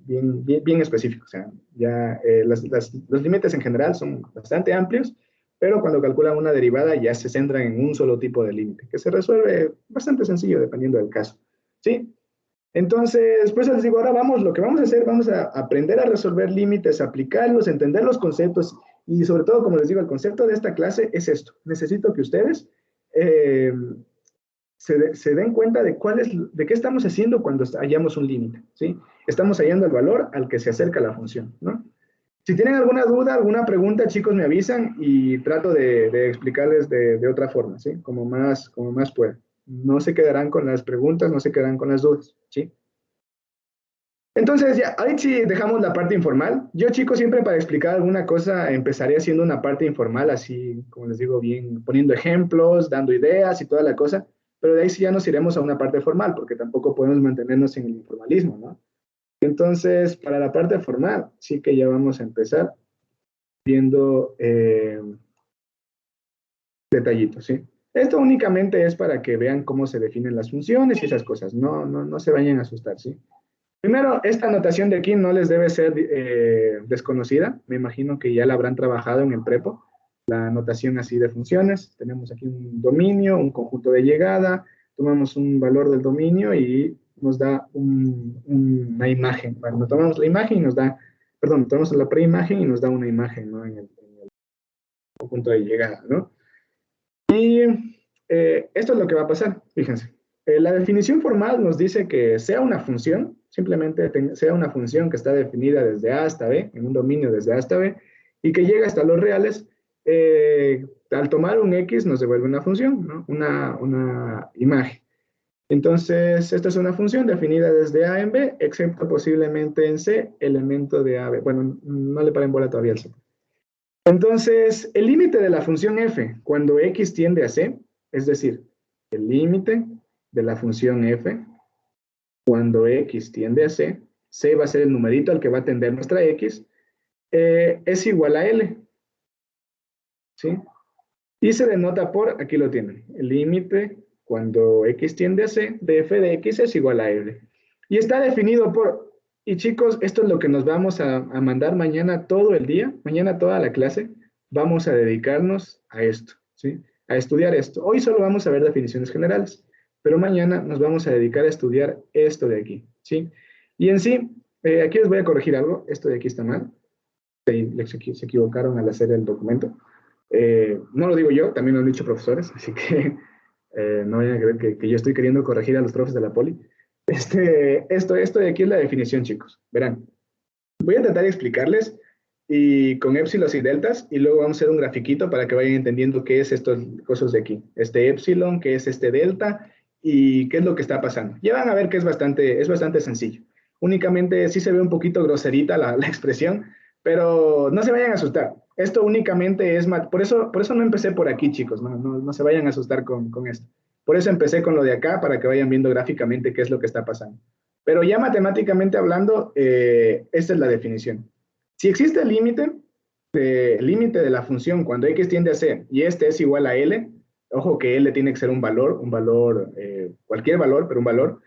Speaker 1: bien específico. O sea, ya los límites en general son bastante amplios, pero cuando calculan una derivada ya se centran en un solo tipo de límite, que se resuelve bastante sencillo dependiendo del caso. ¿Sí? Entonces, pues les digo, ahora lo que vamos a hacer, vamos a aprender a resolver límites, aplicarlos, entender los conceptos y sobre todo, como les digo, el concepto de esta clase es esto. Necesito que ustedes se den cuenta de qué estamos haciendo cuando hallamos un límite, ¿sí? Estamos hallando el valor al que se acerca la función, ¿no? Si tienen alguna duda, alguna pregunta, chicos, me avisan y trato de explicarles de otra forma, ¿sí? Como más pueda. No se quedarán con las preguntas, no se quedarán con las dudas, ¿sí? Entonces, ya, ahí sí dejamos la parte informal. Yo, chicos, siempre para explicar alguna cosa empezaré haciendo una parte informal, así, como les digo, bien, poniendo ejemplos, dando ideas y toda la cosa, pero de ahí sí ya nos iremos a una parte formal, porque tampoco podemos mantenernos en el informalismo, ¿no? Entonces, para la parte formal, sí que ya vamos a empezar viendo detallitos, ¿sí? Esto únicamente es para que vean cómo se definen las funciones y esas cosas, no se vayan a asustar, ¿sí? Primero, esta notación de aquí no les debe ser desconocida. Me imagino que ya la habrán trabajado en el prepo. La notación así de funciones. Tenemos aquí un dominio, un conjunto de llegada. Tomamos un valor del dominio y nos da una imagen. Bueno, tomamos la imagen y nos da, perdón, tomamos la preimagen y nos da una imagen, ¿no? En el conjunto de llegada, ¿no? Y esto es lo que va a pasar, fíjense. La definición formal nos dice que sea una función, simplemente sea una función que está definida desde A hasta B, en un dominio desde A hasta B, y que llega hasta los reales, al tomar un X nos devuelve una función, ¿no? Una imagen. Entonces, esta es una función definida desde A en B, excepto posiblemente en C, elemento de AB. Bueno, no le paren bola todavía al C. Entonces, el límite de la función f cuando x tiende a c, es decir, el límite de la función f cuando x tiende a c, c va a ser el numerito al que va a tender nuestra x, es igual a L. ¿Sí? Y se denota por, aquí lo tienen, el límite cuando x tiende a c, de f de x es igual a L. Y está definido por, y chicos, esto es lo que nos vamos a mandar mañana todo el día, mañana toda la clase, vamos a dedicarnos a esto, ¿sí? A estudiar esto. Hoy solo vamos a ver definiciones generales, pero mañana nos vamos a dedicar a estudiar esto de aquí, ¿sí? Y en sí, aquí les voy a corregir algo, esto de aquí está mal, se equivocaron al hacer el documento. No lo digo yo, también lo han dicho profesores, así que no vayan a creer que yo estoy queriendo corregir a los profes de la poli. Esto de aquí es la definición, chicos. Verán, voy a tratar de explicarles y con épsilos y deltas, y luego vamos a hacer un grafiquito para que vayan entendiendo qué es estas cosas de aquí. Este épsilon, qué es este delta, y qué es lo que está pasando. Ya van a ver que es bastante sencillo. Únicamente sí se ve un poquito groserita la expresión, pero no se vayan a asustar. Esto únicamente es, por eso no empecé por aquí, chicos, no se vayan a asustar con esto. Por eso empecé con lo de acá, para que vayan viendo gráficamente qué es lo que está pasando. Pero ya matemáticamente hablando, esta es la definición. Si existe el límite de la función cuando x tiende a c y este es igual a L, ojo que L tiene que ser un valor, cualquier valor, pero un valor.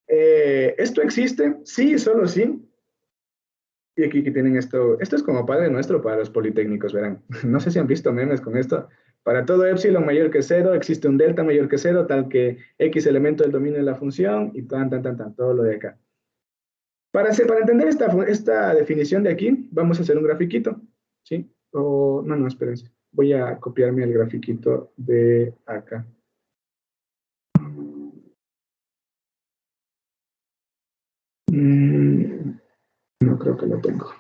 Speaker 1: ¿Esto existe? Sí, solo sí. Y aquí tienen esto. Esto es como Padre Nuestro para los politécnicos, verán. No sé si han visto memes con esto. Para todo épsilon mayor que 0, existe un delta mayor que 0, tal que x elemento del dominio de la función, y todo lo de acá. Para entender esta definición de aquí, vamos a hacer un grafiquito, ¿sí? No, espérense. Voy a copiarme el grafiquito de acá. No creo que lo tengo.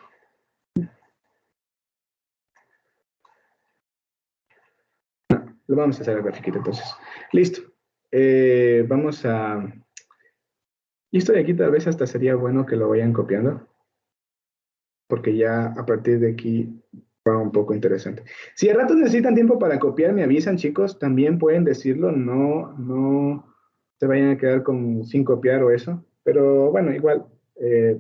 Speaker 1: Lo vamos a hacer el grafiquito entonces. Listo. Vamos a... Y esto de aquí tal vez hasta sería bueno que lo vayan copiando, porque ya a partir de aquí va un poco interesante. Si de rato necesitan tiempo para copiar, me avisan, chicos, también pueden decirlo, no se vayan a quedar sin copiar o eso, pero bueno, igual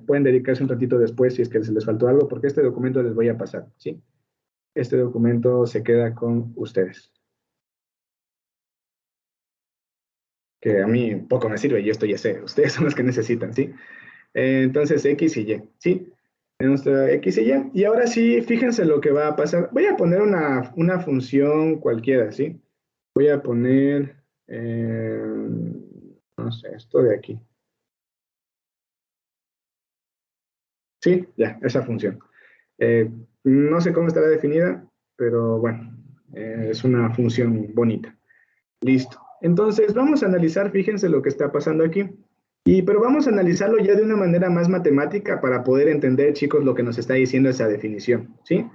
Speaker 1: pueden dedicarse un ratito después si es que se les faltó algo, porque este documento les voy a pasar, ¿sí? Este documento se queda con ustedes. Que a mí poco me sirve, yo esto ya sé, ustedes son los que necesitan, ¿sí? Entonces, X y Y, ¿sí? Tenemos X y Y, y ahora sí, fíjense lo que va a pasar. Voy a poner una función cualquiera, ¿sí? Voy a poner, no sé, esto de aquí. Sí, ya, esa función. No sé cómo estará definida, pero bueno, es una función bonita. Listo. Entonces, vamos a analizar, fíjense lo que está pasando aquí. Pero vamos a analizarlo ya de una manera más matemática para poder entender, chicos, lo que nos está diciendo esa definición, ¿sí?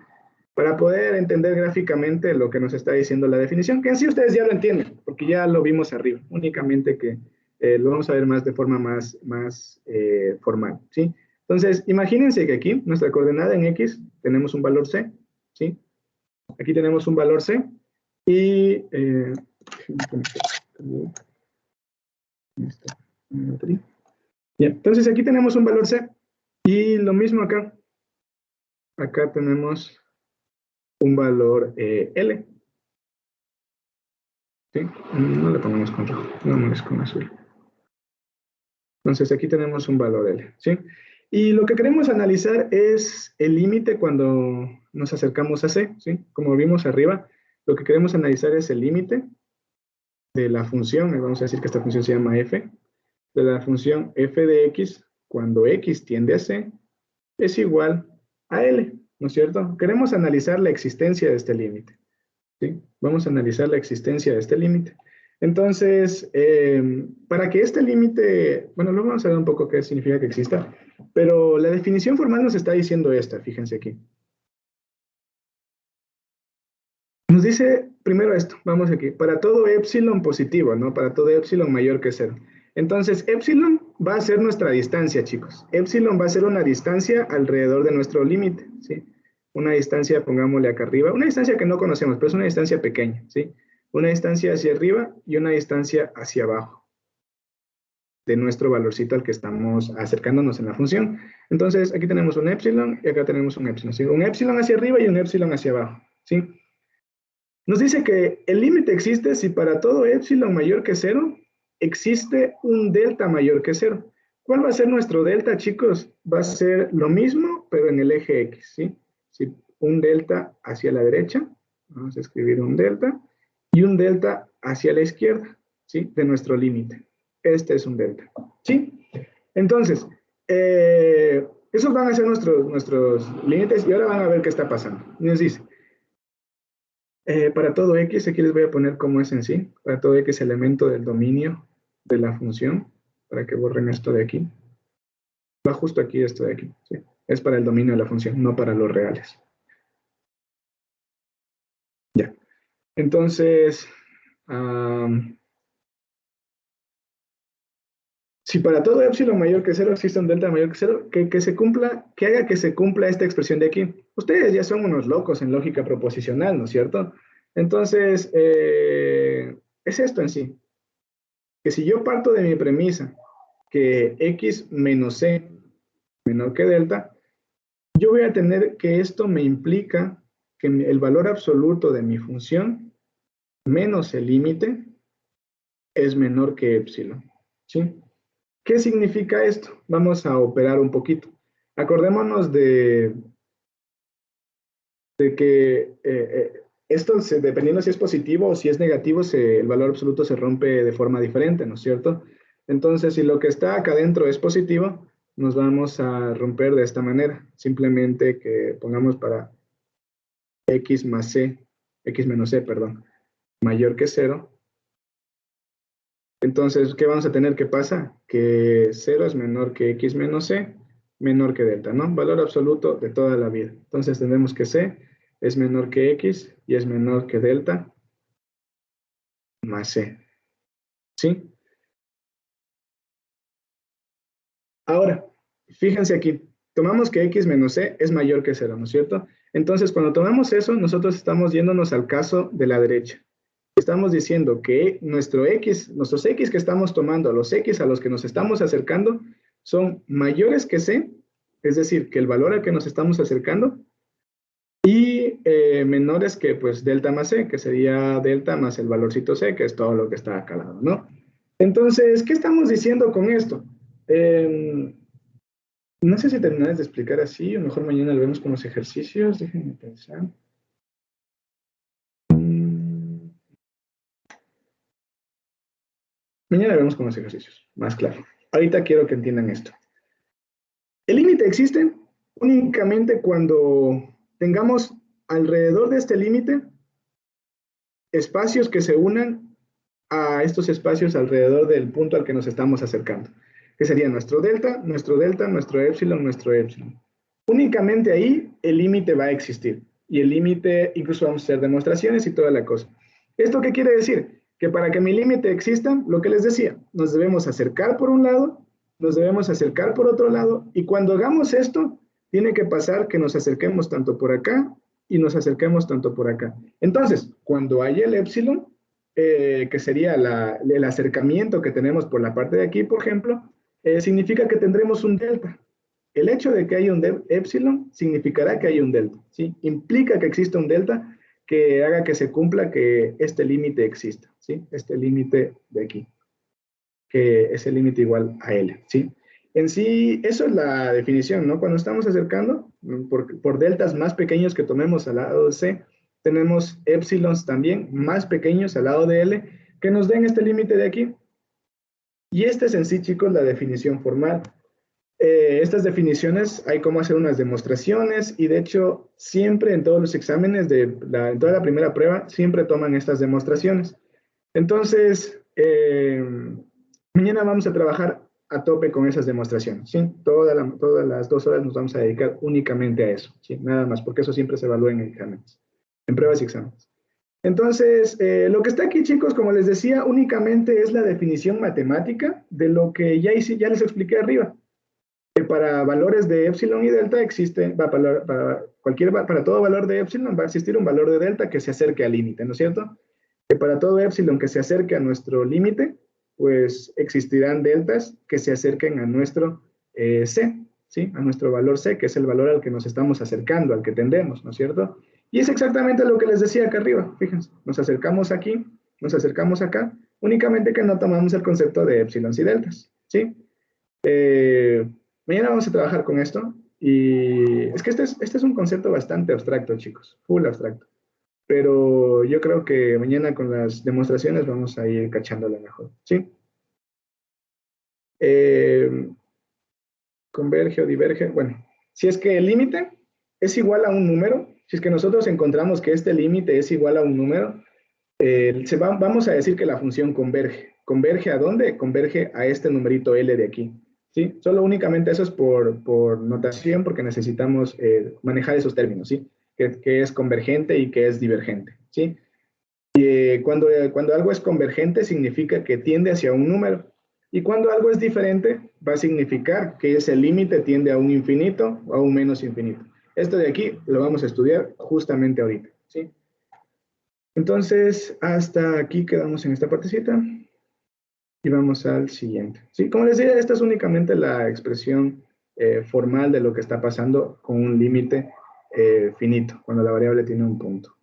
Speaker 1: Para poder entender gráficamente lo que nos está diciendo la definición, que en sí ustedes ya lo entienden, porque ya lo vimos arriba, únicamente que lo vamos a ver más de forma más formal, ¿sí? Entonces, imagínense que aquí, nuestra coordenada en X, tenemos un valor C, ¿sí? Aquí tenemos un valor C, y... Ya, entonces aquí tenemos un valor C, y lo mismo acá. Acá tenemos un valor L. ¿Sí? No le pongamos con rojo, pongámosle con azul. Entonces aquí tenemos un valor L, ¿sí? Y lo que queremos analizar es el límite cuando nos acercamos a C, ¿sí? Como vimos arriba, lo que queremos analizar es el límite de la función, vamos a decir que esta función se llama f, de la función f de x cuando x tiende a c es igual a L, ¿no es cierto? Queremos analizar la existencia de este límite, ¿sí? Vamos a analizar la existencia de este límite. Entonces, para que este límite, bueno, luego vamos a ver un poco qué significa que exista, pero la definición formal nos está diciendo esta, fíjense aquí. Nos dice primero esto, vamos aquí, para todo épsilon positivo, ¿no? Para todo épsilon mayor que 0. Entonces, épsilon va a ser nuestra distancia, chicos. Épsilon va a ser una distancia alrededor de nuestro límite, ¿sí? Una distancia, pongámosle acá arriba, una distancia que no conocemos, pero es una distancia pequeña, ¿sí? Una distancia hacia arriba y una distancia hacia abajo de nuestro valorcito al que estamos acercándonos en la función. Entonces, aquí tenemos un épsilon y acá tenemos un épsilon, ¿sí? Un épsilon hacia arriba y un épsilon hacia abajo, ¿sí? Nos dice que el límite existe si para todo epsilon mayor que 0 existe un delta mayor que 0. ¿Cuál va a ser nuestro delta, chicos? Va a ser lo mismo, pero en el eje X, ¿sí? Si un delta hacia la derecha, vamos a escribir un delta, y un delta hacia la izquierda, ¿sí? De nuestro límite. Este es un delta, ¿sí? Entonces, esos van a ser nuestros límites, y ahora van a ver qué está pasando. Nos dice, para todo X, aquí les voy a poner cómo es en sí, para todo X elemento del dominio de la función, para que borren esto de aquí. Va justo aquí esto de aquí, ¿sí? Es para el dominio de la función, no para los reales. Ya. Entonces, si para todo epsilon mayor que 0 existe un delta mayor que 0, que haga que se cumpla esta expresión de aquí. Ustedes ya son unos locos en lógica proposicional, ¿no es cierto? Entonces, es esto en sí. Que si yo parto de mi premisa que x menos c menor que delta, yo voy a tener que esto me implica que el valor absoluto de mi función menos el límite es menor que epsilon, ¿sí? ¿Qué significa esto? Vamos a operar un poquito. Acordémonos de que esto, dependiendo si es positivo o si es negativo, el valor absoluto se rompe de forma diferente, ¿no es cierto? Entonces, si lo que está acá adentro es positivo, nos vamos a romper de esta manera. Simplemente que pongamos para x más c, x menos c, perdón, mayor que 0. Entonces, ¿qué vamos a tener que pasa? Que 0 es menor que x menos c, menor que delta, ¿no? Valor absoluto de toda la vida. Entonces, tenemos que c es menor que x y es menor que delta más c. ¿Sí? Ahora, fíjense aquí. Tomamos que x menos c es mayor que 0, ¿no es cierto? Entonces, cuando tomamos eso, nosotros estamos yéndonos al caso de la derecha. Estamos diciendo que nuestros x que estamos tomando, los x a los que nos estamos acercando, son mayores que c, es decir, que el valor al que nos estamos acercando, y menores que pues delta más c, que sería delta más el valorcito c, que es todo lo que está acá al lado, ¿no? Entonces, ¿qué estamos diciendo con esto? No sé si terminas de explicar así, o mejor mañana lo vemos con los ejercicios, déjenme pensar. Mañana vemos con los ejercicios, más claro. Ahorita quiero que entiendan esto. El límite existe únicamente cuando tengamos alrededor de este límite espacios que se unan a estos espacios alrededor del punto al que nos estamos acercando, que sería nuestro delta, nuestro epsilon, nuestro epsilon. Únicamente ahí el límite va a existir. Y el límite, incluso vamos a hacer demostraciones y toda la cosa. ¿Esto qué quiere decir? Que para que mi límite exista, lo que les decía, nos debemos acercar por un lado, nos debemos acercar por otro lado, y cuando hagamos esto, tiene que pasar que nos acerquemos tanto por acá y nos acerquemos tanto por acá. Entonces, cuando haya el epsilon, que sería el acercamiento que tenemos por la parte de aquí, por ejemplo, significa que tendremos un delta. El hecho de que haya un epsilon significará que hay un delta, ¿sí? Implica que existe un delta que haga que se cumpla que este límite exista, ¿sí? Este límite de aquí, que es el límite igual a L, ¿sí? En sí, eso es la definición, ¿no? Cuando estamos acercando, por deltas más pequeños que tomemos al lado de C, tenemos épsilons también más pequeños al lado de L, que nos den este límite de aquí. Y esta es en sí, chicos, la definición formal. Estas definiciones hay cómo hacer unas demostraciones y de hecho siempre en todos los exámenes, en toda la primera prueba, siempre toman estas demostraciones. Entonces, mañana vamos a trabajar a tope con esas demostraciones, ¿sí? Todas las 2 horas nos vamos a dedicar únicamente a eso, ¿sí? Nada más, porque eso siempre se evalúa en exámenes, en pruebas y exámenes. Entonces, lo que está aquí, chicos, como les decía, únicamente es la definición matemática de lo que ya les expliqué arriba. Que para valores de epsilon y delta existe, para todo valor de epsilon va a existir un valor de delta que se acerque al límite, ¿no es cierto? Que para todo epsilon que se acerque a nuestro límite, pues existirán deltas que se acerquen a nuestro C, ¿sí? A nuestro valor C, que es el valor al que nos estamos acercando, al que tendemos, ¿no es cierto? Y es exactamente lo que les decía acá arriba, fíjense, nos acercamos aquí, nos acercamos acá, únicamente que no tomamos el concepto de épsilons y deltas, ¿sí? Mañana vamos a trabajar con esto, y es que este es un concepto bastante abstracto, chicos, full abstracto. Pero yo creo que mañana con las demostraciones vamos a ir cachándolo mejor, ¿sí? Converge o diverge, bueno, si es que el límite es igual a un número, si es que nosotros encontramos que este límite es igual a un número, vamos a decir que la función converge. ¿Converge a dónde? Converge a este numerito L de aquí, ¿sí? Solo únicamente eso es por notación, porque necesitamos manejar esos términos, ¿sí? Que es convergente y que es divergente, ¿sí? Cuando algo es convergente significa que tiende hacia un número, y cuando algo es diferente va a significar que ese límite tiende a un infinito o a un menos infinito. Esto de aquí lo vamos a estudiar justamente ahorita, ¿sí? Entonces, hasta aquí quedamos en esta partecita y vamos al siguiente, ¿sí? Como les decía, esta es únicamente la expresión formal de lo que está pasando con un límite finito, cuando la variable tiene un punto.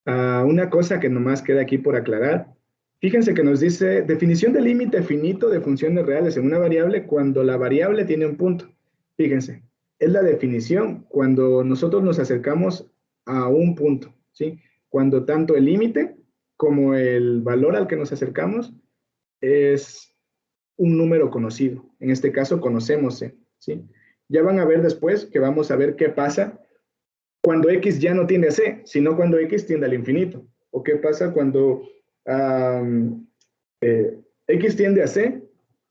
Speaker 1: Una cosa que nomás queda aquí por aclarar. Fíjense que nos dice definición de límite finito de funciones reales en una variable cuando la variable tiene un punto. Fíjense, es la definición cuando nosotros nos acercamos a un punto, ¿sí? Cuando tanto el límite como el valor al que nos acercamos es un número conocido. En este caso conocemos, ¿sí? Ya van a ver después que vamos a ver qué pasa cuando X ya no tiende a C, sino cuando X tiende al infinito. ¿O qué pasa cuando X tiende a C,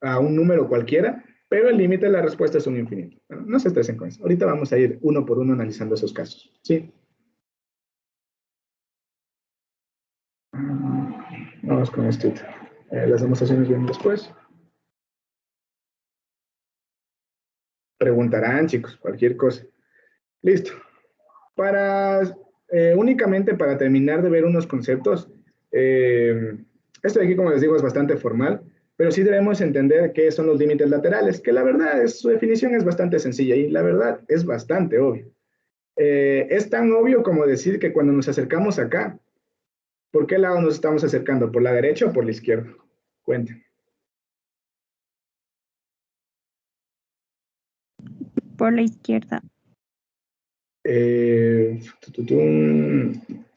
Speaker 1: a un número cualquiera, pero el límite de la respuesta es un infinito? Bueno, no se estresen con eso. Ahorita vamos a ir uno por uno analizando esos casos, ¿sí? Vamos con esto. Las demostraciones vienen después. Preguntarán, chicos, cualquier cosa. Listo. Únicamente para terminar de ver unos conceptos, esto de aquí, como les digo, es bastante formal, pero sí debemos entender qué son los límites laterales, que la verdad, su definición es bastante sencilla y la verdad es bastante obvio. Es tan obvio como decir que cuando nos acercamos acá, ¿por qué lado nos estamos acercando? ¿Por la derecha o por la izquierda? Cuenten.
Speaker 5: Por la izquierda.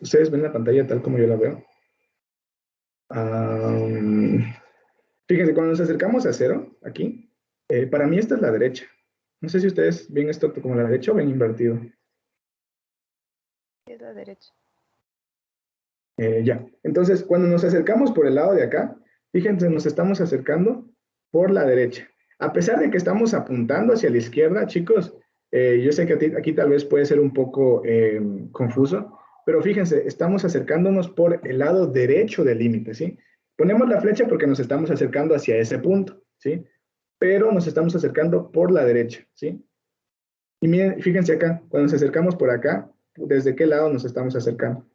Speaker 1: ¿Ustedes ven la pantalla tal como yo la veo? Fíjense, cuando nos acercamos a cero, aquí, para mí esta es la derecha. No sé si ustedes ven esto como la derecha o ven invertido.
Speaker 6: Es la derecha.
Speaker 1: Ya, entonces cuando nos acercamos por el lado de acá, fíjense, nos estamos acercando por la derecha. A pesar de que estamos apuntando hacia la izquierda, chicos, yo sé que aquí tal vez puede ser un poco confuso, pero fíjense, estamos acercándonos por el lado derecho del límite, ¿sí? Ponemos la flecha porque nos estamos acercando hacia ese punto, ¿sí? Pero nos estamos acercando por la derecha, ¿sí? Y miren, fíjense acá, cuando nos acercamos por acá, ¿desde qué lado nos estamos acercando?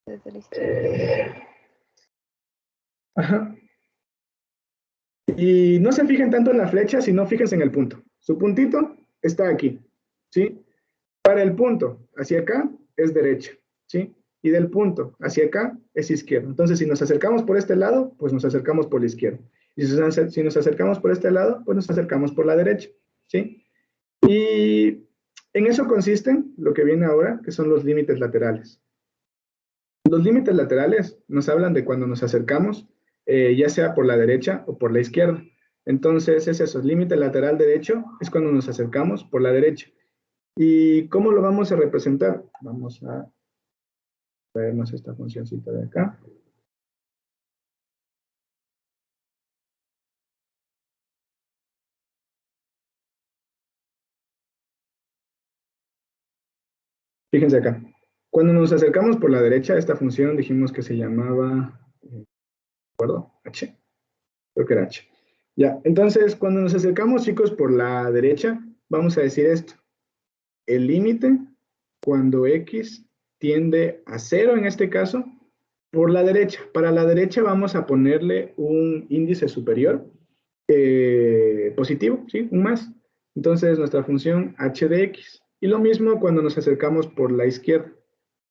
Speaker 6: Desde la izquierda.
Speaker 1: Ajá. Y no se fijen tanto en la flecha, sino fíjense en el punto. Su puntito está aquí, ¿sí? Para el punto hacia acá es derecha, ¿sí? Y del punto hacia acá es izquierda. Entonces, si nos acercamos por este lado, pues nos acercamos por la izquierda. Y si nos acercamos por este lado, pues nos acercamos por la derecha, ¿sí? Y en eso consisten lo que viene ahora, que son los límites laterales. Los límites laterales nos hablan de cuando nos acercamos, ya sea por la derecha o por la izquierda. Entonces, es eso, el límite lateral derecho es cuando nos acercamos por la derecha. ¿Y cómo lo vamos a representar? Vamos a vernos esta funcióncita de acá. Fíjense acá. Cuando nos acercamos por la derecha, esta función dijimos que se llamaba, ¿de acuerdo? H. Creo que era H. Ya, entonces, cuando nos acercamos, chicos, por la derecha, vamos a decir esto. El límite, cuando X tiende a 0 en este caso, por la derecha. Para la derecha vamos a ponerle un índice superior, positivo, ¿sí? Un más. Entonces nuestra función h de x. Y lo mismo cuando nos acercamos por la izquierda,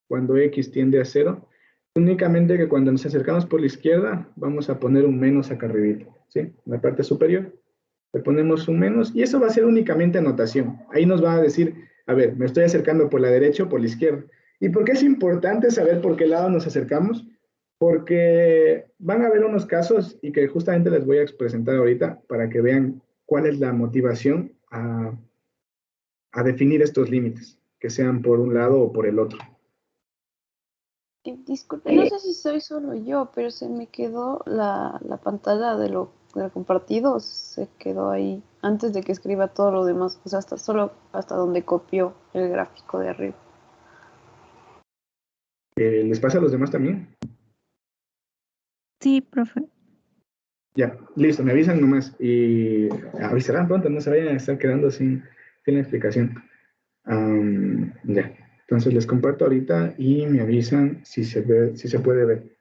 Speaker 1: cuando x tiende a 0. Únicamente que cuando nos acercamos por la izquierda, vamos a poner un menos acá arriba, ¿sí? En la parte superior. Le ponemos un menos y eso va a ser únicamente anotación. Ahí nos va a decir, a ver, me estoy acercando por la derecha o por la izquierda. ¿Y por qué es importante saber por qué lado nos acercamos? Porque van a haber unos casos y que justamente les voy a presentar ahorita para que vean cuál es la motivación a definir estos límites, que sean por un lado o por el otro.
Speaker 6: Disculpe, no sé si soy solo yo, pero se me quedó la pantalla de lo compartido, se quedó ahí antes de que escriba todo lo demás, o sea, solo hasta donde copió el gráfico de arriba.
Speaker 1: ¿Les pasa a los demás también?
Speaker 5: Sí, profe.
Speaker 1: Ya, listo, me avisan nomás y avisarán pronto, no se vayan a estar quedando sin la explicación. Ya, entonces les comparto ahorita y me avisan si se ve, si se puede ver.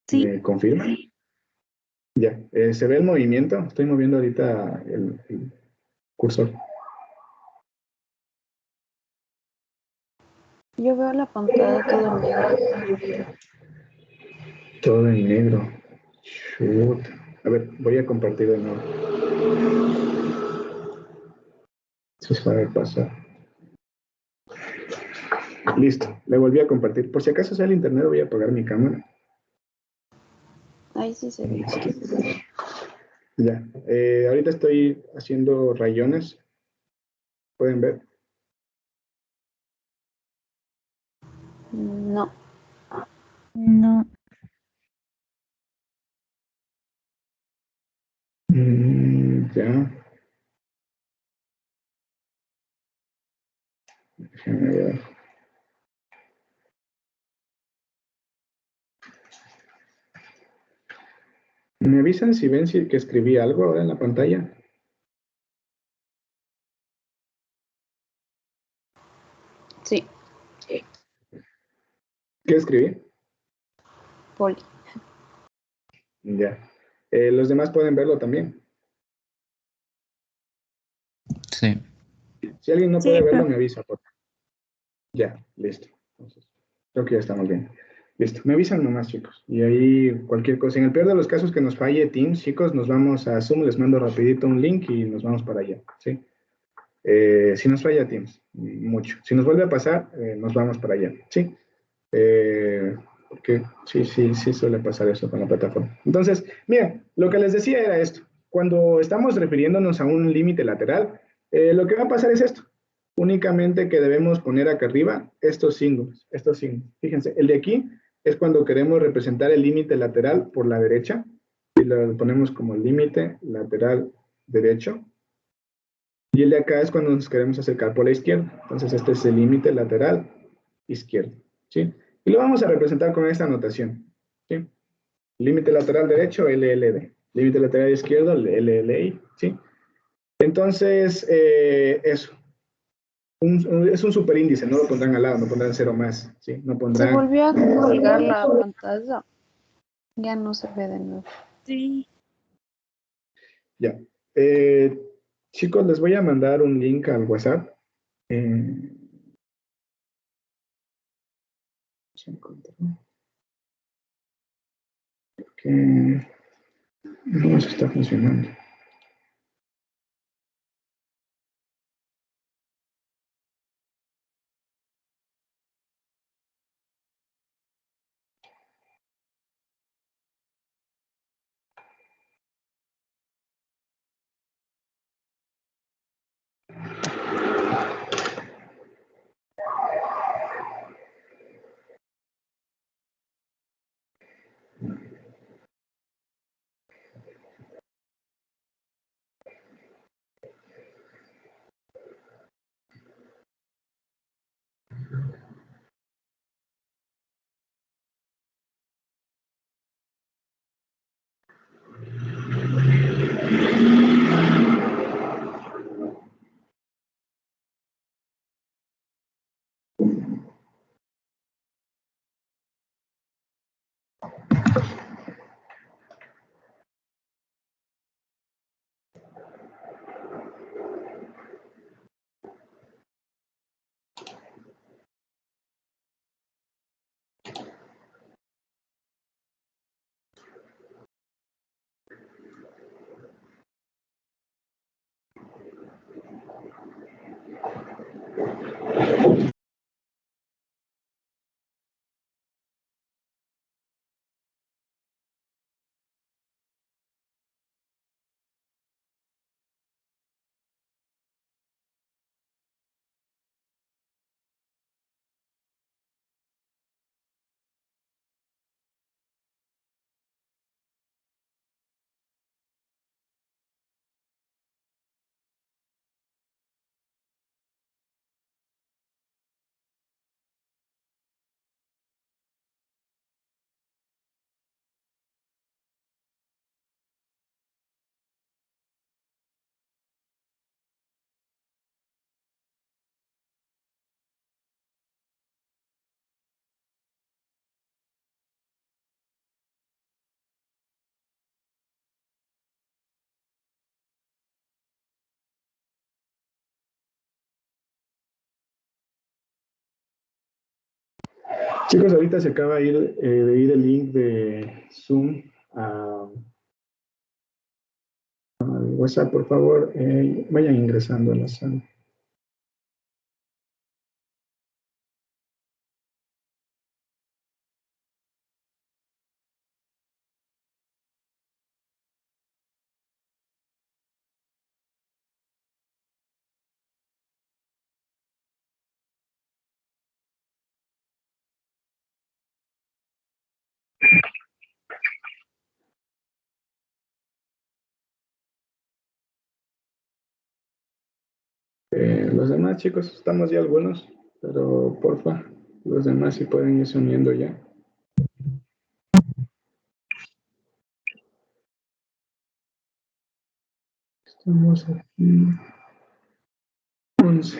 Speaker 5: Sí.
Speaker 1: ¿Me confirman? Ya, ¿se ve el movimiento? Estoy moviendo ahorita el cursor.
Speaker 6: Yo veo la pantalla todo en negro.
Speaker 1: Todo en negro. Shoot. A ver, voy a compartir de nuevo. Eso se va a pasar. Listo, le volví a compartir. Por si acaso sea el internet, voy a apagar mi cámara.
Speaker 6: Ahí sí se ve.
Speaker 1: Listo. Ya, ahorita estoy haciendo rayones. ¿Pueden ver?
Speaker 6: No.
Speaker 5: No.
Speaker 1: Ya. Déjenme ver. ¿Me avisan si ven que escribí algo ahora en la pantalla?
Speaker 6: Sí,
Speaker 1: ¿Qué escribí?
Speaker 6: poli.
Speaker 1: Ya. Los demás pueden verlo también.
Speaker 3: Sí.
Speaker 1: Si alguien no
Speaker 5: Sí,
Speaker 1: puede verlo,
Speaker 5: profe.
Speaker 1: me avisa, por favor. Ya, listo. Entonces, creo que ya estamos bien. Listo. Me avisan nomás, chicos. Y ahí cualquier cosa. En el peor de los casos que nos falle Teams, chicos, nos vamos a Zoom, les mando rapidito un link y nos vamos para allá. ¿Sí? Si nos falla Teams, mucho. Si nos vuelve a pasar, nos vamos para allá. ¿Sí? Porque sí suele pasar eso con la plataforma. Entonces, miren, lo que les decía era esto. Cuando estamos refiriéndonos a un límite lateral, lo que va a pasar es esto. Únicamente que debemos poner acá arriba estos símbolos, estos símbolos. Fíjense, el de aquí es cuando queremos representar el límite lateral por la derecha y lo ponemos como límite lateral derecho. Y el de acá es cuando nos queremos acercar por la izquierda. Entonces, este es el límite lateral izquierdo. ¿Sí? Y lo vamos a representar con esta notación. ¿Sí? Límite lateral derecho, LLD. Límite lateral izquierdo, LLI. ¿Sí? Entonces, eso. Es un superíndice, no lo pondrán al lado, no pondrán cero más. ¿Sí? No
Speaker 6: Se
Speaker 1: pondrán.
Speaker 6: volvió a colgar la pantalla. Ya no se ve de nuevo.
Speaker 5: Sí.
Speaker 1: Ya. Chicos, les voy a mandar un link al WhatsApp. Se encontró. Que no se está funcionando. Chicos, ahorita se acaba de ir el link de Zoom a WhatsApp, por favor, vayan ingresando a la sala. Los demás chicos, estamos ya algunos, pero porfa, los demás si pueden irse uniendo ya. Estamos aquí. 11.